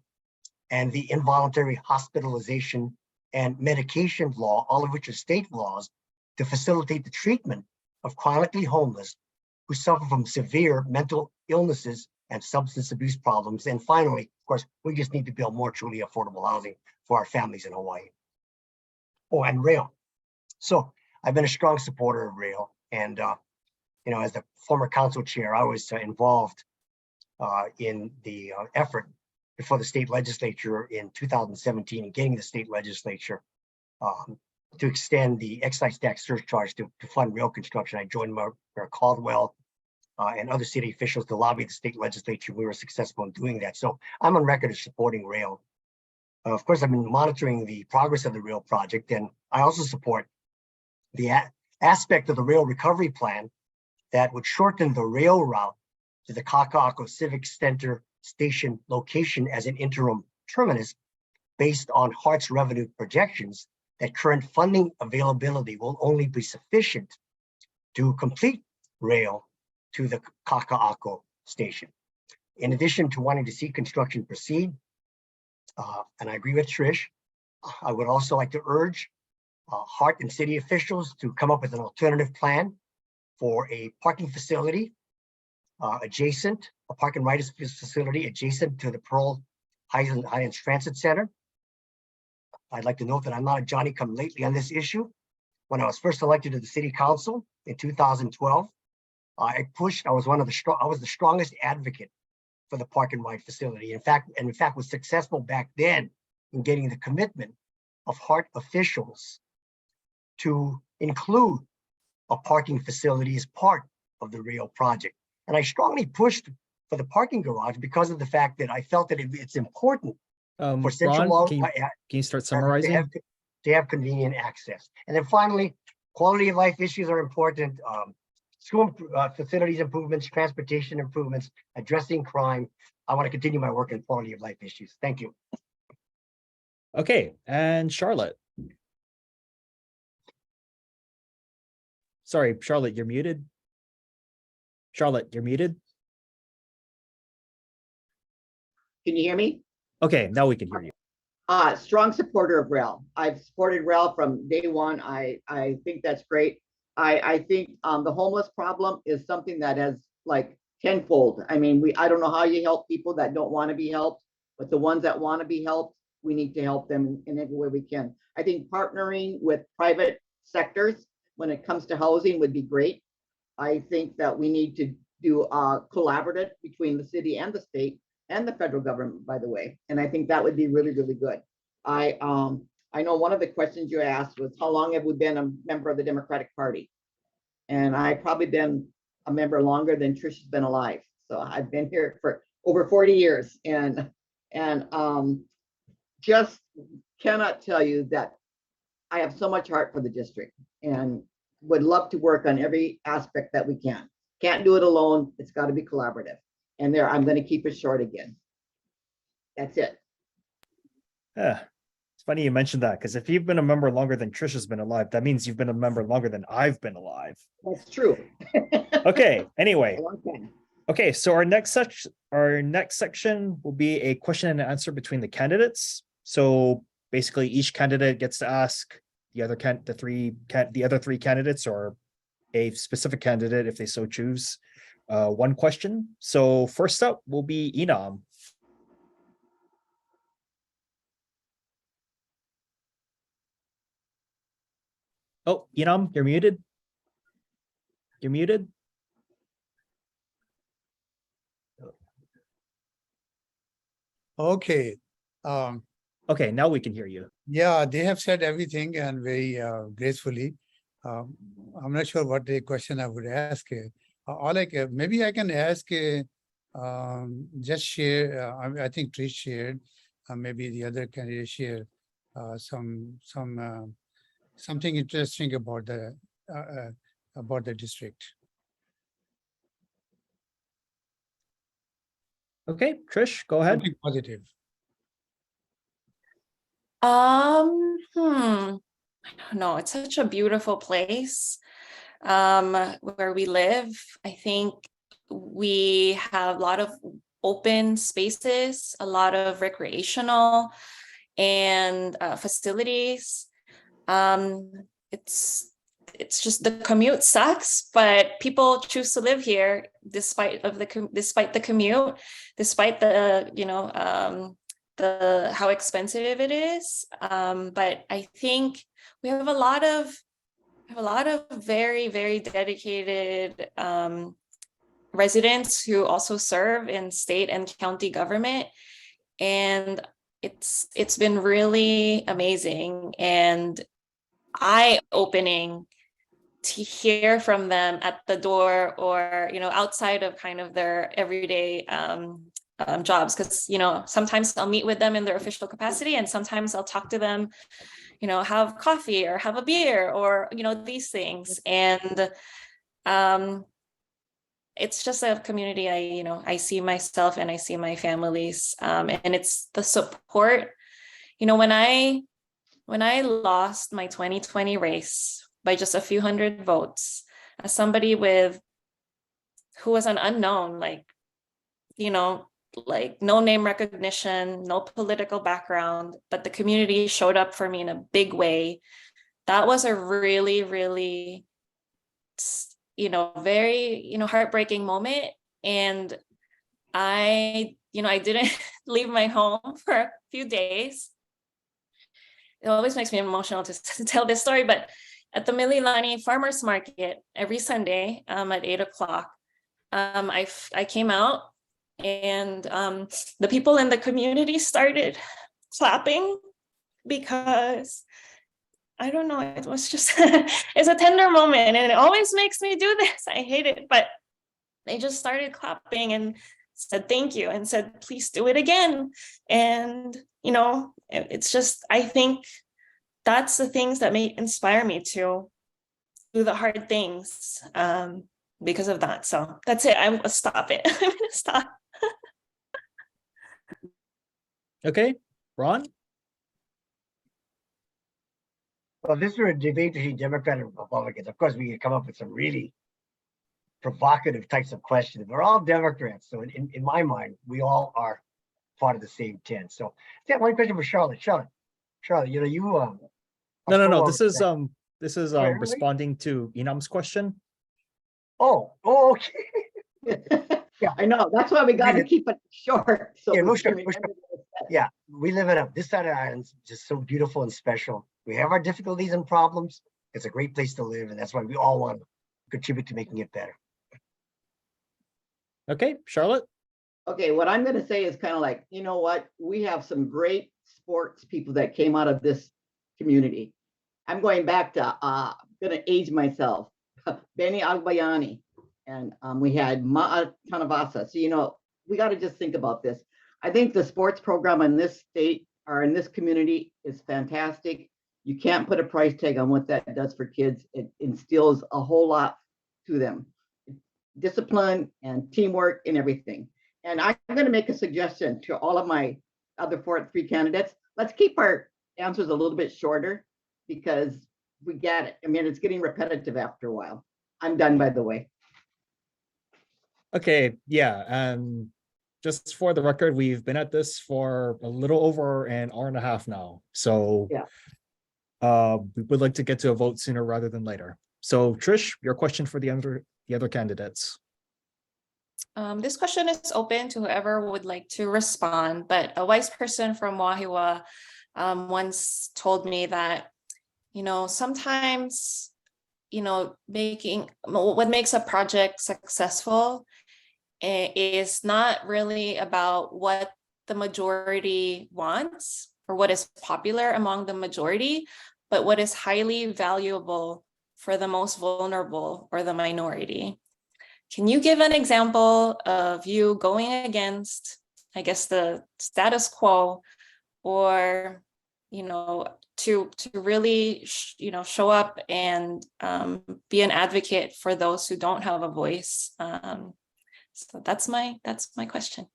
Speaker 12: and the involuntary hospitalization and medication law, all of which are state laws, to facilitate the treatment of chronically homeless who suffer from severe mental illnesses and substance abuse problems. And finally, of course, we just need to build more truly affordable housing for our families in Hawaii. Oh, and rail. So I've been a strong supporter of rail. And, as the former council chair, I was involved in the effort before the state legislature in 2017 and getting the state legislature to extend the excise tax surcharge to fund rail construction. I joined Mayor Caldwell and other city officials to lobby the state legislature. We were successful in doing that. So I'm on record as supporting rail. Of course, I've been monitoring the progress of the rail project, and I also support the aspect of the rail recovery plan that would shorten the rail route to the Kaka'ako Civic Center station location as an interim terminus based on HART's revenue projections that current funding availability will only be sufficient to complete rail to the Kaka'ako station. In addition to wanting to see construction proceed, and I agree with Trish, I would also like to urge HART and city officials to come up with an alternative plan for a parking facility adjacent, a park and ride facility adjacent to the Pearl Highlands Transit Center. I'd like to note that I'm not a Johnny-come-lately on this issue. When I was first elected to the city council in 2012, I was the strongest advocate for the park and ride facility. In fact, was successful back then in getting the commitment of HART officials to include a parking facility as part of the rail project. And I strongly pushed for the parking garage because of the fact that I felt that it's important for Central
Speaker 1: Ron, can you start summarizing?
Speaker 12: To have convenient access. And then finally, quality of life issues are important. School facilities improvements, transportation improvements, addressing crime. I want to continue my work in quality of life issues. Thank you.
Speaker 1: Okay, and Charlotte. Sorry, Charlotte, you're muted. Charlotte, you're muted.
Speaker 6: Can you hear me?
Speaker 1: Okay, now we can hear you.
Speaker 6: Strong supporter of rail. I've supported rail from day one. I think that's great. I think the homeless problem is something that has like tenfold. I mean, I don't know how you help people that don't want to be helped, but the ones that want to be helped, we need to help them in every way we can. I think partnering with private sectors when it comes to housing would be great. I think that we need to do a collaborative between the city and the state and the federal government, by the way. And I think that would be really, really good. I know one of the questions you asked was, how long have we been a member of the Democratic Party? And I've probably been a member longer than Trish has been alive. So I've been here for over 40 years and just cannot tell you that I have so much heart for the district and would love to work on every aspect that we can. Can't do it alone. It's got to be collaborative. And there, I'm going to keep it short again. That's it.
Speaker 1: Yeah, it's funny you mentioned that, because if you've been a member longer than Trish has been alive, that means you've been a member longer than I've been alive.
Speaker 6: That's true.
Speaker 1: Okay, anyway.
Speaker 6: A long time.
Speaker 1: Okay, so our next section will be a question and answer between the candidates. So basically each candidate gets to ask the other three candidates, or a specific candidate if they so choose, one question. So first up will be Enam. Oh, Enam, you're muted. You're muted.
Speaker 3: Okay.
Speaker 1: Okay, now we can hear you.
Speaker 3: Yeah, they have said everything and very gracefully. I'm not sure what the question I would ask. Maybe I can ask, just share, I think Trish shared, maybe the other candidates share something interesting about the district.
Speaker 1: Okay, Trish, go ahead.
Speaker 3: Something positive.
Speaker 11: I don't know. It's such a beautiful place where we live. I think we have a lot of open spaces, a lot of recreational and facilities. It's just the commute sucks, but people choose to live here despite the commute, despite the the how expensive it is. But I think we have a lot of very, very dedicated residents who also serve in state and county government, and it's been really amazing and eye-opening to hear from them at the door or outside of kind of their everyday jobs, because sometimes I'll meet with them in their official capacity and sometimes I'll talk to them, have coffee or have a beer or these things. And it's just a community I see myself and I see my families, and it's the support. When I lost my 2020 race by just a few hundred votes, as somebody who was an unknown, like no name recognition, no political background, but the community showed up for me in a big way. That was a really, really, very, heartbreaking moment. And I didn't leave my home for a few days. It always makes me emotional to tell this story, but at the Mililani Farmers Market every Sunday at 8 o'clock, I came out and the people in the community started clapping because I don't know, it was just, it's a tender moment and it always makes me do this. I hate it, but they just started clapping and said thank you and said, please do it again. And, it's just, I think that's the things that may inspire me to do the hard things because of that. So that's it. I'm gonna stop it. I'm gonna stop.
Speaker 1: Okay, Ron?
Speaker 12: Well, this is a debate between Democrat and Republicans. Of course, we can come up with some really provocative types of questions. We're all Democrats. So in my mind, we all are part of the same tent. So yeah, one question for Charlotte. Charlotte, you
Speaker 1: No. This is
Speaker 12: really?
Speaker 1: responding to Enam's question.
Speaker 12: Oh, okay.
Speaker 6: I know, that's why we got to keep it short. So
Speaker 12: Yeah,
Speaker 6: we
Speaker 12: no,
Speaker 6: can
Speaker 12: sure,
Speaker 6: remember
Speaker 12: sure.
Speaker 6: what it said.
Speaker 12: Yeah, we live it up. This side of the island's just so beautiful and special. We have our difficulties and problems. It's a great place to live, and that's why we all want to contribute to making it better.
Speaker 1: Okay, Charlotte?
Speaker 6: Okay, what I'm going to say is kind of like, you know what? We have some great sports people that came out of this community. I'm going back to, going to age myself, Benny Agbayani, and we had Ma'a Tanavasa. So, we got to just think about this. I think the sports program in this state or in this community is fantastic. You can't put a price tag on what that does for kids. It instills a whole lot to them. Discipline and teamwork and everything. And I'm going to make a suggestion to all of my other three candidates. Let's keep our answers a little bit shorter because we get it. I mean, it's getting repetitive after a while. I'm done, by the way.
Speaker 1: Okay, yeah. Just for the record, we've been at this for a little over an hour and a half now. So
Speaker 6: yeah,
Speaker 1: we would like to get to a vote sooner rather than later. So Trish, your question for the other candidates.
Speaker 11: This question is open to whoever would like to respond, but a wise person from Wahiwa once told me that, sometimes, what makes a project successful is not really about what the majority wants or what is popular among the majority, but what is highly valuable for the most vulnerable or the minority. Can you give an example of you going against, I guess, the status quo, or, to really, show up and be an advocate for those who don't have a voice? So that's my question.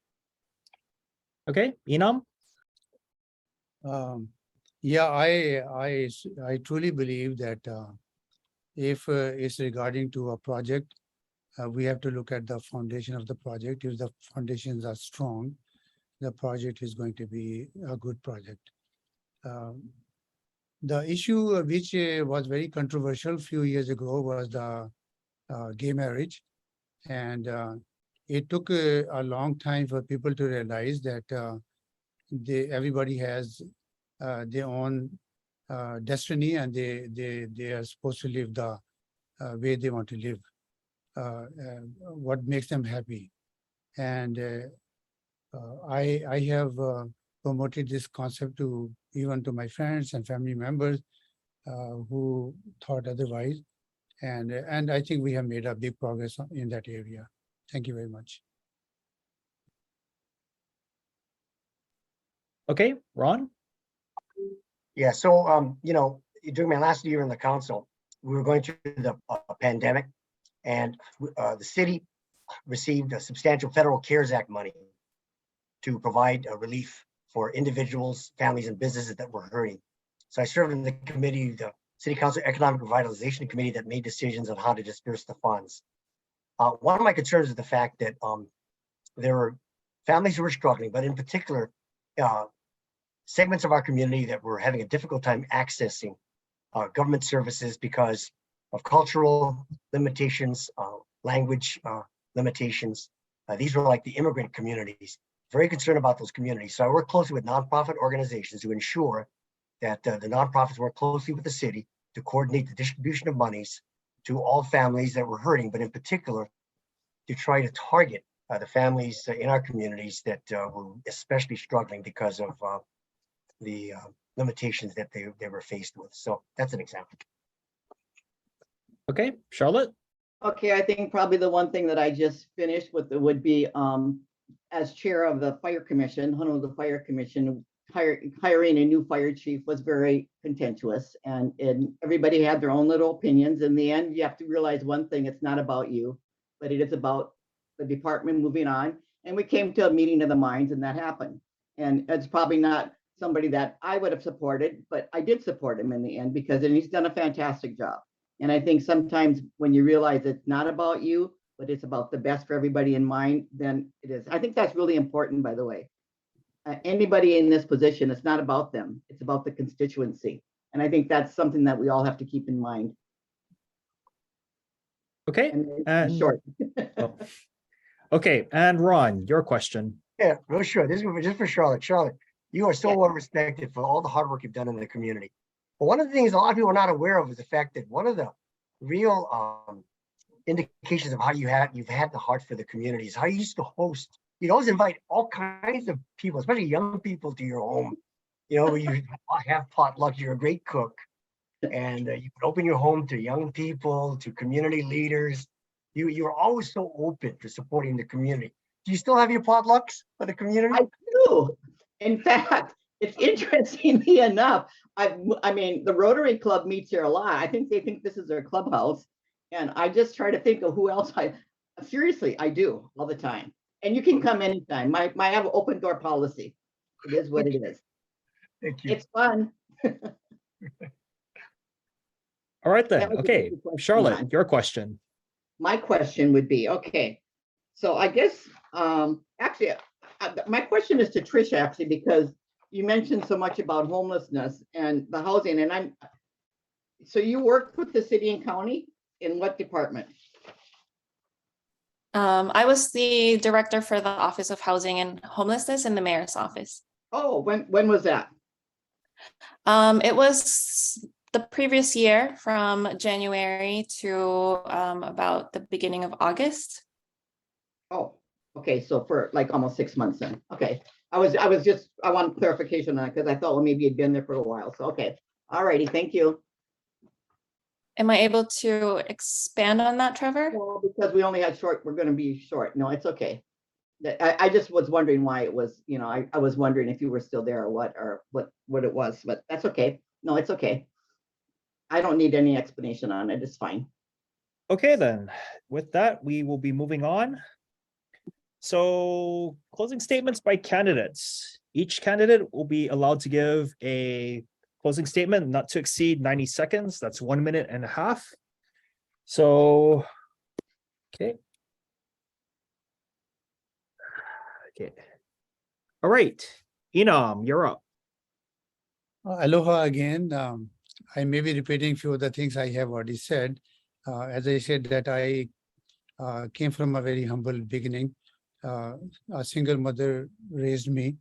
Speaker 1: Okay, Enam?
Speaker 3: Yeah, I truly believe that if it's regarding to a project, we have to look at the foundation of the project. If the foundations are strong, the project is going to be a good project. The issue which was very controversial a few years ago was the gay marriage. And it took a long time for people to realize that everybody has their own destiny, and they are supposed to live the way they want to live, what makes them happy. And I have promoted this concept to even to my friends and family members who thought otherwise. And I think we have made a big progress in that area. Thank you very much.
Speaker 1: Okay, Ron?
Speaker 12: Yeah, so, you know, during my last year in the council, we were going through the pandemic, and the city received a substantial federal CARES Act money to provide relief for individuals, families, and businesses that were hurting. So I served in the committee, the City Council Economic Revitalization Committee, that made decisions on how to disperse the funds. One of my concerns is the fact that there were families who were struggling, but in particular, segments of our community that were having a difficult time accessing government services because of cultural limitations, language limitations. These were like the immigrant communities. Very concerned about those communities. So I work closely with nonprofit organizations to ensure that the nonprofits work closely with the city to coordinate the distribution of monies to all families that were hurting, but in particular, to try to target the families in our communities that were especially struggling because of the limitations that they were faced with. So that's an example.
Speaker 1: Okay, Charlotte?
Speaker 6: Okay, I think probably the one thing that I just finished with would be as chair of the fire commission, Honolulu Fire Commission, hiring a new fire chief was very contentious, and everybody had their own little opinions. In the end, you have to realize one thing: it's not about you, but it is about the department moving on. And we came to a meeting of the minds, and that happened. And it's probably not somebody that I would have supported, but I did support him in the end because he's done a fantastic job. And I think sometimes when you realize it's not about you, but it's about the best for everybody in mind, then it is. I think that's really important, by the way. Anybody in this position, it's not about them. It's about the constituency. And I think that's something that we all have to keep in mind.
Speaker 1: Okay.
Speaker 6: And short.
Speaker 1: Oh. Okay, and Ron, your question.
Speaker 12: Yeah, real sure. This is just for Charlotte. Charlotte, you are so well respected for all the hard work you've done in the community. But one of the things a lot of people are not aware of is the fact that one of the real indications of how you've had the heart for the community is how you used to host. You'd always invite all kinds of people, especially young people, to your home. You know, you have potluck. You're a great cook, and you could open your home to young people, to community leaders. You're always so open to supporting the community. Do you still have your potlucks for the community?
Speaker 6: I do. In fact, it's interestingly enough, I mean, the Rotary Club meets here a lot. I think they think this is their clubhouse. And I just try to think of who else seriously, I do all the time. And you can come anytime. I have an open door policy. It is what it is.
Speaker 12: Thank you.
Speaker 6: It's fun.
Speaker 1: All right then. Okay, Charlotte, your question.
Speaker 6: My question would be, okay, so I guess, actually, my question is to Trish, actually, because you mentioned so much about homelessness and the housing, and so you worked with the city and county in what department?
Speaker 11: I was the director for the Office of Housing and Homelessness in the mayor's office.
Speaker 6: Oh, when was that?
Speaker 11: It was the previous year from January to about the beginning of August.
Speaker 6: Oh, okay. So for like almost 6 months then. Okay. I want clarification on that because I thought, well, maybe you'd been there for a while. So, okay. All righty. Thank you.
Speaker 11: Am I able to expand on that, Trevor?
Speaker 6: Well, because we only had we're going to be short. No, it's okay. I just was wondering why it was, you know, I was wondering if you were still there or what it was, but that's okay. No, it's okay. I don't need any explanation on it. It's fine.
Speaker 1: Okay, then with that, we will be moving on. So closing statements by candidates. Each candidate will be allowed to give a closing statement not to exceed 90 seconds. That's 1 minute and a half. So, okay. Okay. All right. Enam, you're up.
Speaker 3: Aloha again. I may be repeating few of the things I have already said. As I said that I came from a very humble beginning. A single mother raised me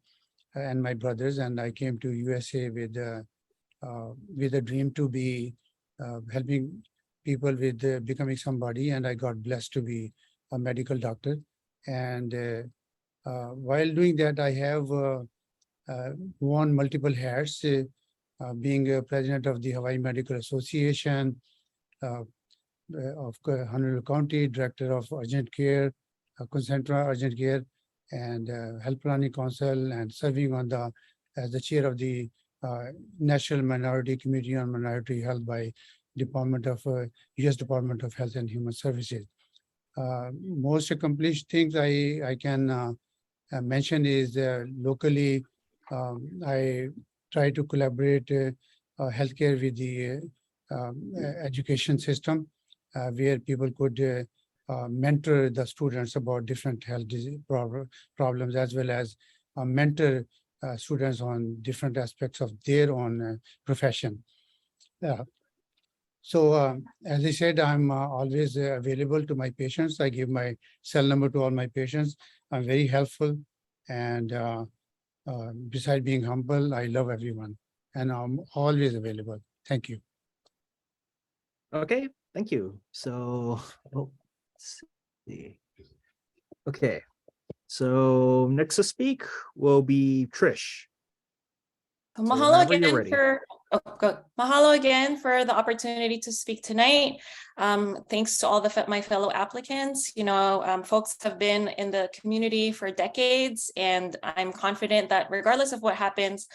Speaker 3: and my brothers, and I came to USA with a dream to be helping people with becoming somebody, and I got blessed to be a medical doctor. And while doing that, I have worn multiple hats, being a president of the Hawaii Medical Association, of Honolulu County, director of urgent care, Concentra Urgent Care, and Health Planning Council, and serving on the as the chair of the National Minority Committee on Minority Health by U.S. Department of Health and Human Services. Most accomplished things I can mention is locally, I try to collaborate healthcare with the education system, where people could mentor the students about different health problems, as well as mentor students on different aspects of their own profession. So as I said, I'm always available to my patients. I give my cell number to all my patients. I'm very helpful, and besides being humble, I love everyone, and I'm always available. Thank you.
Speaker 1: Okay, thank you. So, let's see. Okay, so next to speak will be Trish.
Speaker 11: Mahalo
Speaker 1: whenever you're ready.
Speaker 11: Mahalo again for the opportunity to speak tonight. Thanks to all my fellow applicants. Folks have been in the community for decades, and I'm confident that regardless of what happens,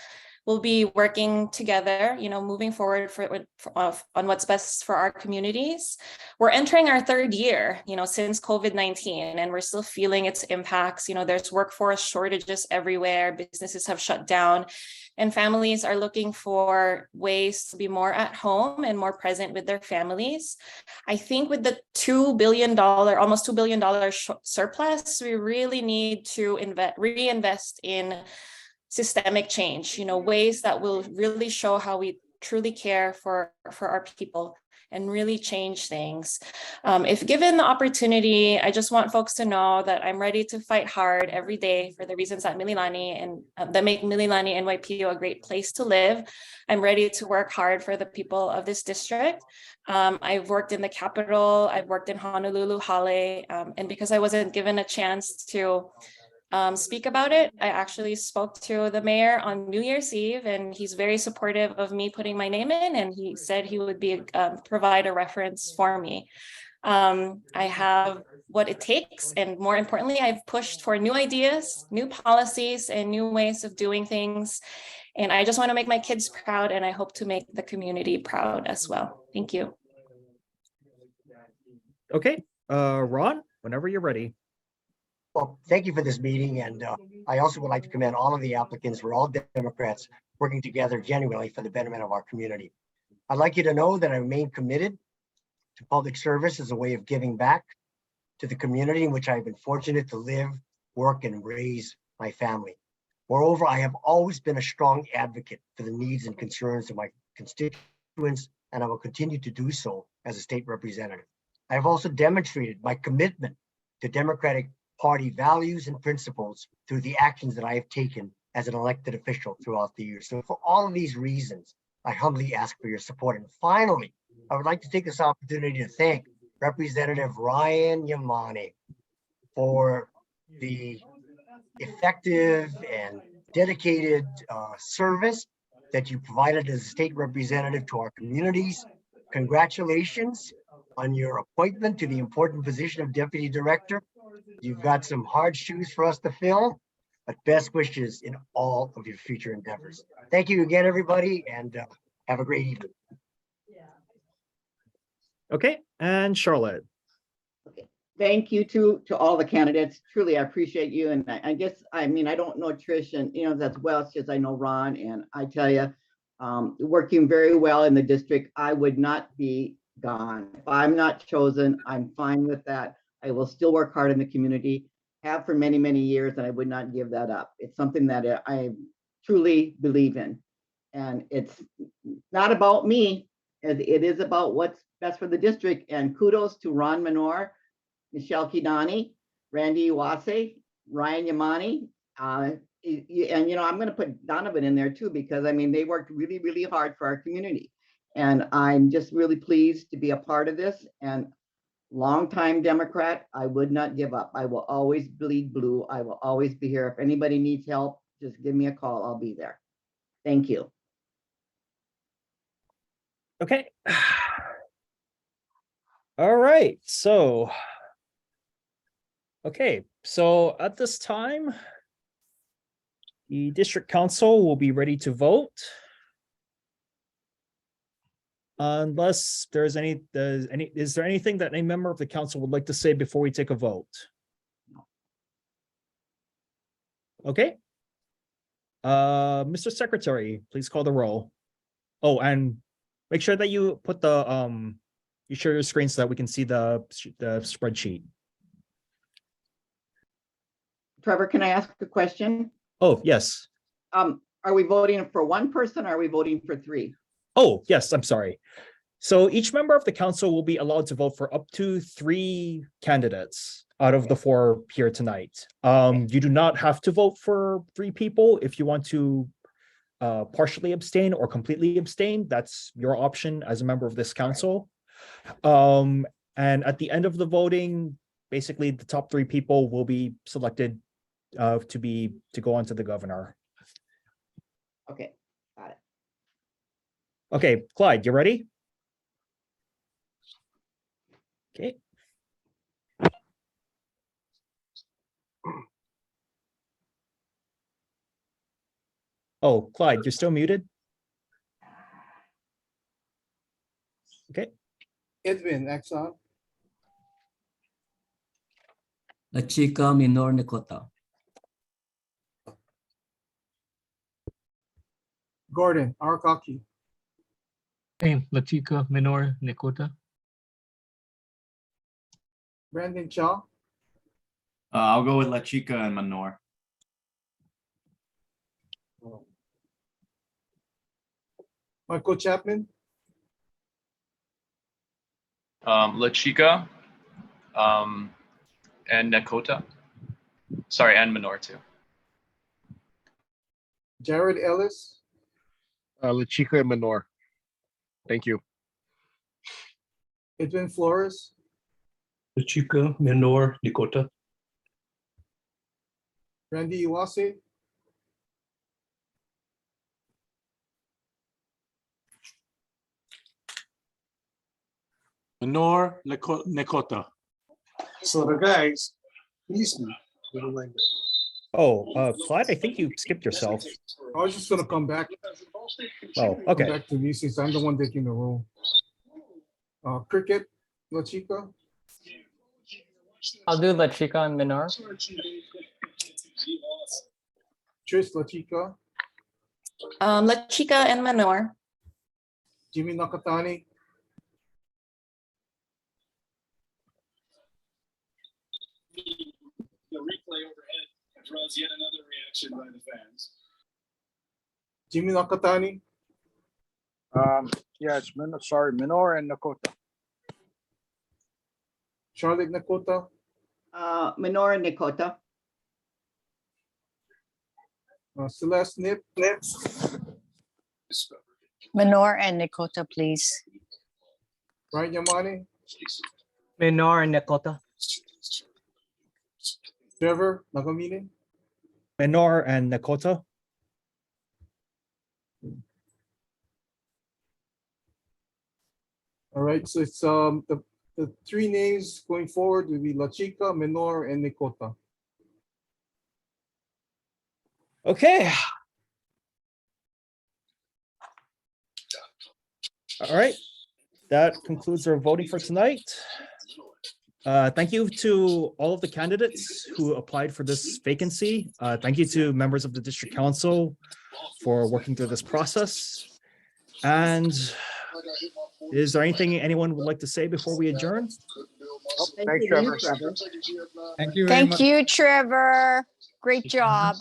Speaker 11: we'll be working together, moving forward on what's best for our communities. We're entering our third year, since COVID-19, and we're still feeling its impacts. There's workforce shortages everywhere, businesses have shut down, and families are looking for ways to be more at home and more present with their families. I think with the almost $2 billion surplus, we really need to reinvest in systemic change, ways that will really show how we truly care for our people and really change things. If given the opportunity, I just want folks to know that I'm ready to fight hard every day for the reasons that Mililani and that make Mililani NYPO a great place to live. I'm ready to work hard for the people of this district. I've worked in the Capitol, I've worked in Honolulu, Hale, and because I wasn't given a chance to speak about it, I actually spoke to the mayor on New Year's Eve, and he's very supportive of me putting my name in, and he said he would provide a reference for me. I have what it takes, and more importantly, I've pushed for new ideas, new policies, and new ways of doing things. And I just want to make my kids proud, and I hope to make the community proud as well. Thank you.
Speaker 1: Okay, Ron, whenever you're ready.
Speaker 12: Well, thank you for this meeting, and I also would like to commend all of the applicants. We're all Democrats working together genuinely for the betterment of our community. I'd like you to know that I remain committed to public service as a way of giving back to the community in which I've been fortunate to live, work, and raise my family. Moreover, I have always been a strong advocate for the needs and concerns of my constituents, and I will continue to do so as a state representative. I have also demonstrated my commitment to Democratic Party values and principles through the actions that I have taken as an elected official throughout the years. So for all of these reasons, I humbly ask for your support. And finally, I would like to take this opportunity to thank Representative Ryan Yamane for the effective and dedicated service that you provided as a state representative to our communities. Congratulations on your appointment to the important position of Deputy Director. You've got some hard shoes for us to fill, but best wishes in all of your future endeavors. Thank you again, everybody, and have a great evening.
Speaker 1: Okay, and Charlotte.
Speaker 6: thank you to all the candidates. Truly, I appreciate you. And I guess, I mean, I don't know Trish and, as well as I know Ron. And I tell you, working very well in the district, I would not be gone. If I'm not chosen, I'm fine with that. I will still work hard in the community, have for many, many years, and I would not give that up. It's something that I truly believe in. And it's not about me. It is about what's best for the district. And kudos to Ron Menor, Michelle Kidani, Randy Iwase, Ryan Yamani. And, I'm going to put Donovan in there too, because I mean, they worked really, really hard for our community. And I'm just really pleased to be a part of this. And longtime Democrat, I would not give up. I will always bleed blue. I will always be here. If anybody needs help, just give me a call. I'll be there. Thank you.
Speaker 1: Okay. All right. So, okay. So at this time, the district council will be ready to vote. Unless is there anything that any member of the council would like to say before we take a vote? Okay. Mr. Secretary, please call the roll. Oh, and make sure that you put the you share your screen so that we can see the spreadsheet.
Speaker 6: Trevor, can I ask a question?
Speaker 1: Oh, yes.
Speaker 6: Are we voting for one person? Or are we voting for three?
Speaker 1: Oh, yes, I'm sorry. So each member of the council will be allowed to vote for up to 3 candidates out of the 4 here tonight. You do not have to vote for 3 people. If you want to partially abstain or completely abstain, that's your option as a member of this council. And at the end of the voting, basically the top 3 people will be selected to go on to the governor.
Speaker 6: Okay, got it.
Speaker 1: Okay, Clyde, you ready? Okay. Oh, Clyde, you're still muted. Okay.
Speaker 5: Edwin, Exxon.
Speaker 17: La chica Minor Nikota.
Speaker 5: Gordon, Arakaki.
Speaker 16: Same, La Chica Menor Nikota.
Speaker 5: Brandon Shaw.
Speaker 18: I'll go with La Chica and Menor.
Speaker 5: Michael Chapman.
Speaker 15: La Chica, and Nakota. Sorry, and Menor too.
Speaker 5: Jared Ellis.
Speaker 14: La Chica and Menor. Thank you.
Speaker 5: Edwin Flores.
Speaker 19: La Chica Menor Nikota.
Speaker 5: Randy Iwase.
Speaker 10: Menor Nikota.
Speaker 5: So the guys,
Speaker 1: Oh, Clyde, I think you skipped yourself.
Speaker 5: I was just gonna come back.
Speaker 1: Oh,
Speaker 5: Come
Speaker 1: okay.
Speaker 5: back to me since I'm the one taking the role. Cricket, La Chica.
Speaker 13: I'll do La Chica and Menor.
Speaker 5: Trish, La Chica.
Speaker 11: La Chica and Menor.
Speaker 5: Jimmy Nakatani.
Speaker 20: The replay overhead draws yet another reaction by the fans.
Speaker 5: Jimmy Nakatani.
Speaker 14: Yeah, it's Menor and Nakota.
Speaker 5: Charlotte Nakota.
Speaker 6: Menor and Nakota.
Speaker 5: Celeste Nip.
Speaker 21: Menor and Nakota, please.
Speaker 5: Ryan Yamani.
Speaker 2: Menor and Nakota.
Speaker 5: Trevor Nagamine.
Speaker 1: Menor and Nakota.
Speaker 5: All right, so it's the 3 names going forward will be La Chica, Menor, and Nakota.
Speaker 1: Okay. All right. That concludes our voting for tonight. Thank you to all of the candidates who applied for this vacancy. Thank you to members of the district council for working through this process. And is there anything anyone would like to say before we adjourn?
Speaker 14: Thanks, Trevor.
Speaker 3: Thank you very much.
Speaker 21: Thank you, Trevor. Great job.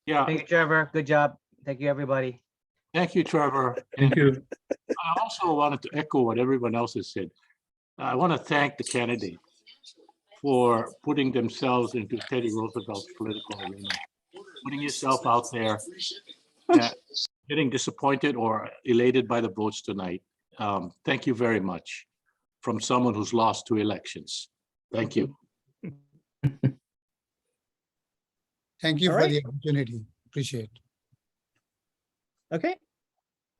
Speaker 10: Yeah,
Speaker 2: Thank you, Trevor. Good job. Thank you, everybody.
Speaker 10: thank you, Trevor.
Speaker 19: Thank you.
Speaker 10: I also wanted to echo what everyone else has said. I want to thank the candidate for putting themselves into Teddy Roosevelt's political arena, putting yourself out there, getting disappointed or elated by the votes tonight. Thank you very much from someone who's lost 2 elections. Thank you.
Speaker 3: Thank you
Speaker 1: All
Speaker 3: for
Speaker 1: right.
Speaker 3: the opportunity. Appreciate it.
Speaker 1: Okay.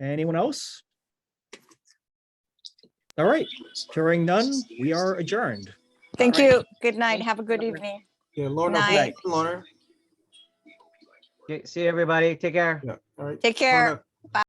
Speaker 1: Anyone else? All right. Hearing none, we are adjourned.
Speaker 21: Thank
Speaker 2: All right.
Speaker 21: you. Good night. Have a good evening.
Speaker 5: Yeah, Lorna,
Speaker 21: Night.
Speaker 5: Lorna.
Speaker 2: Okay, see you, everybody. Take care.
Speaker 5: Yeah, all right.
Speaker 21: Take care.
Speaker 5: Lorna,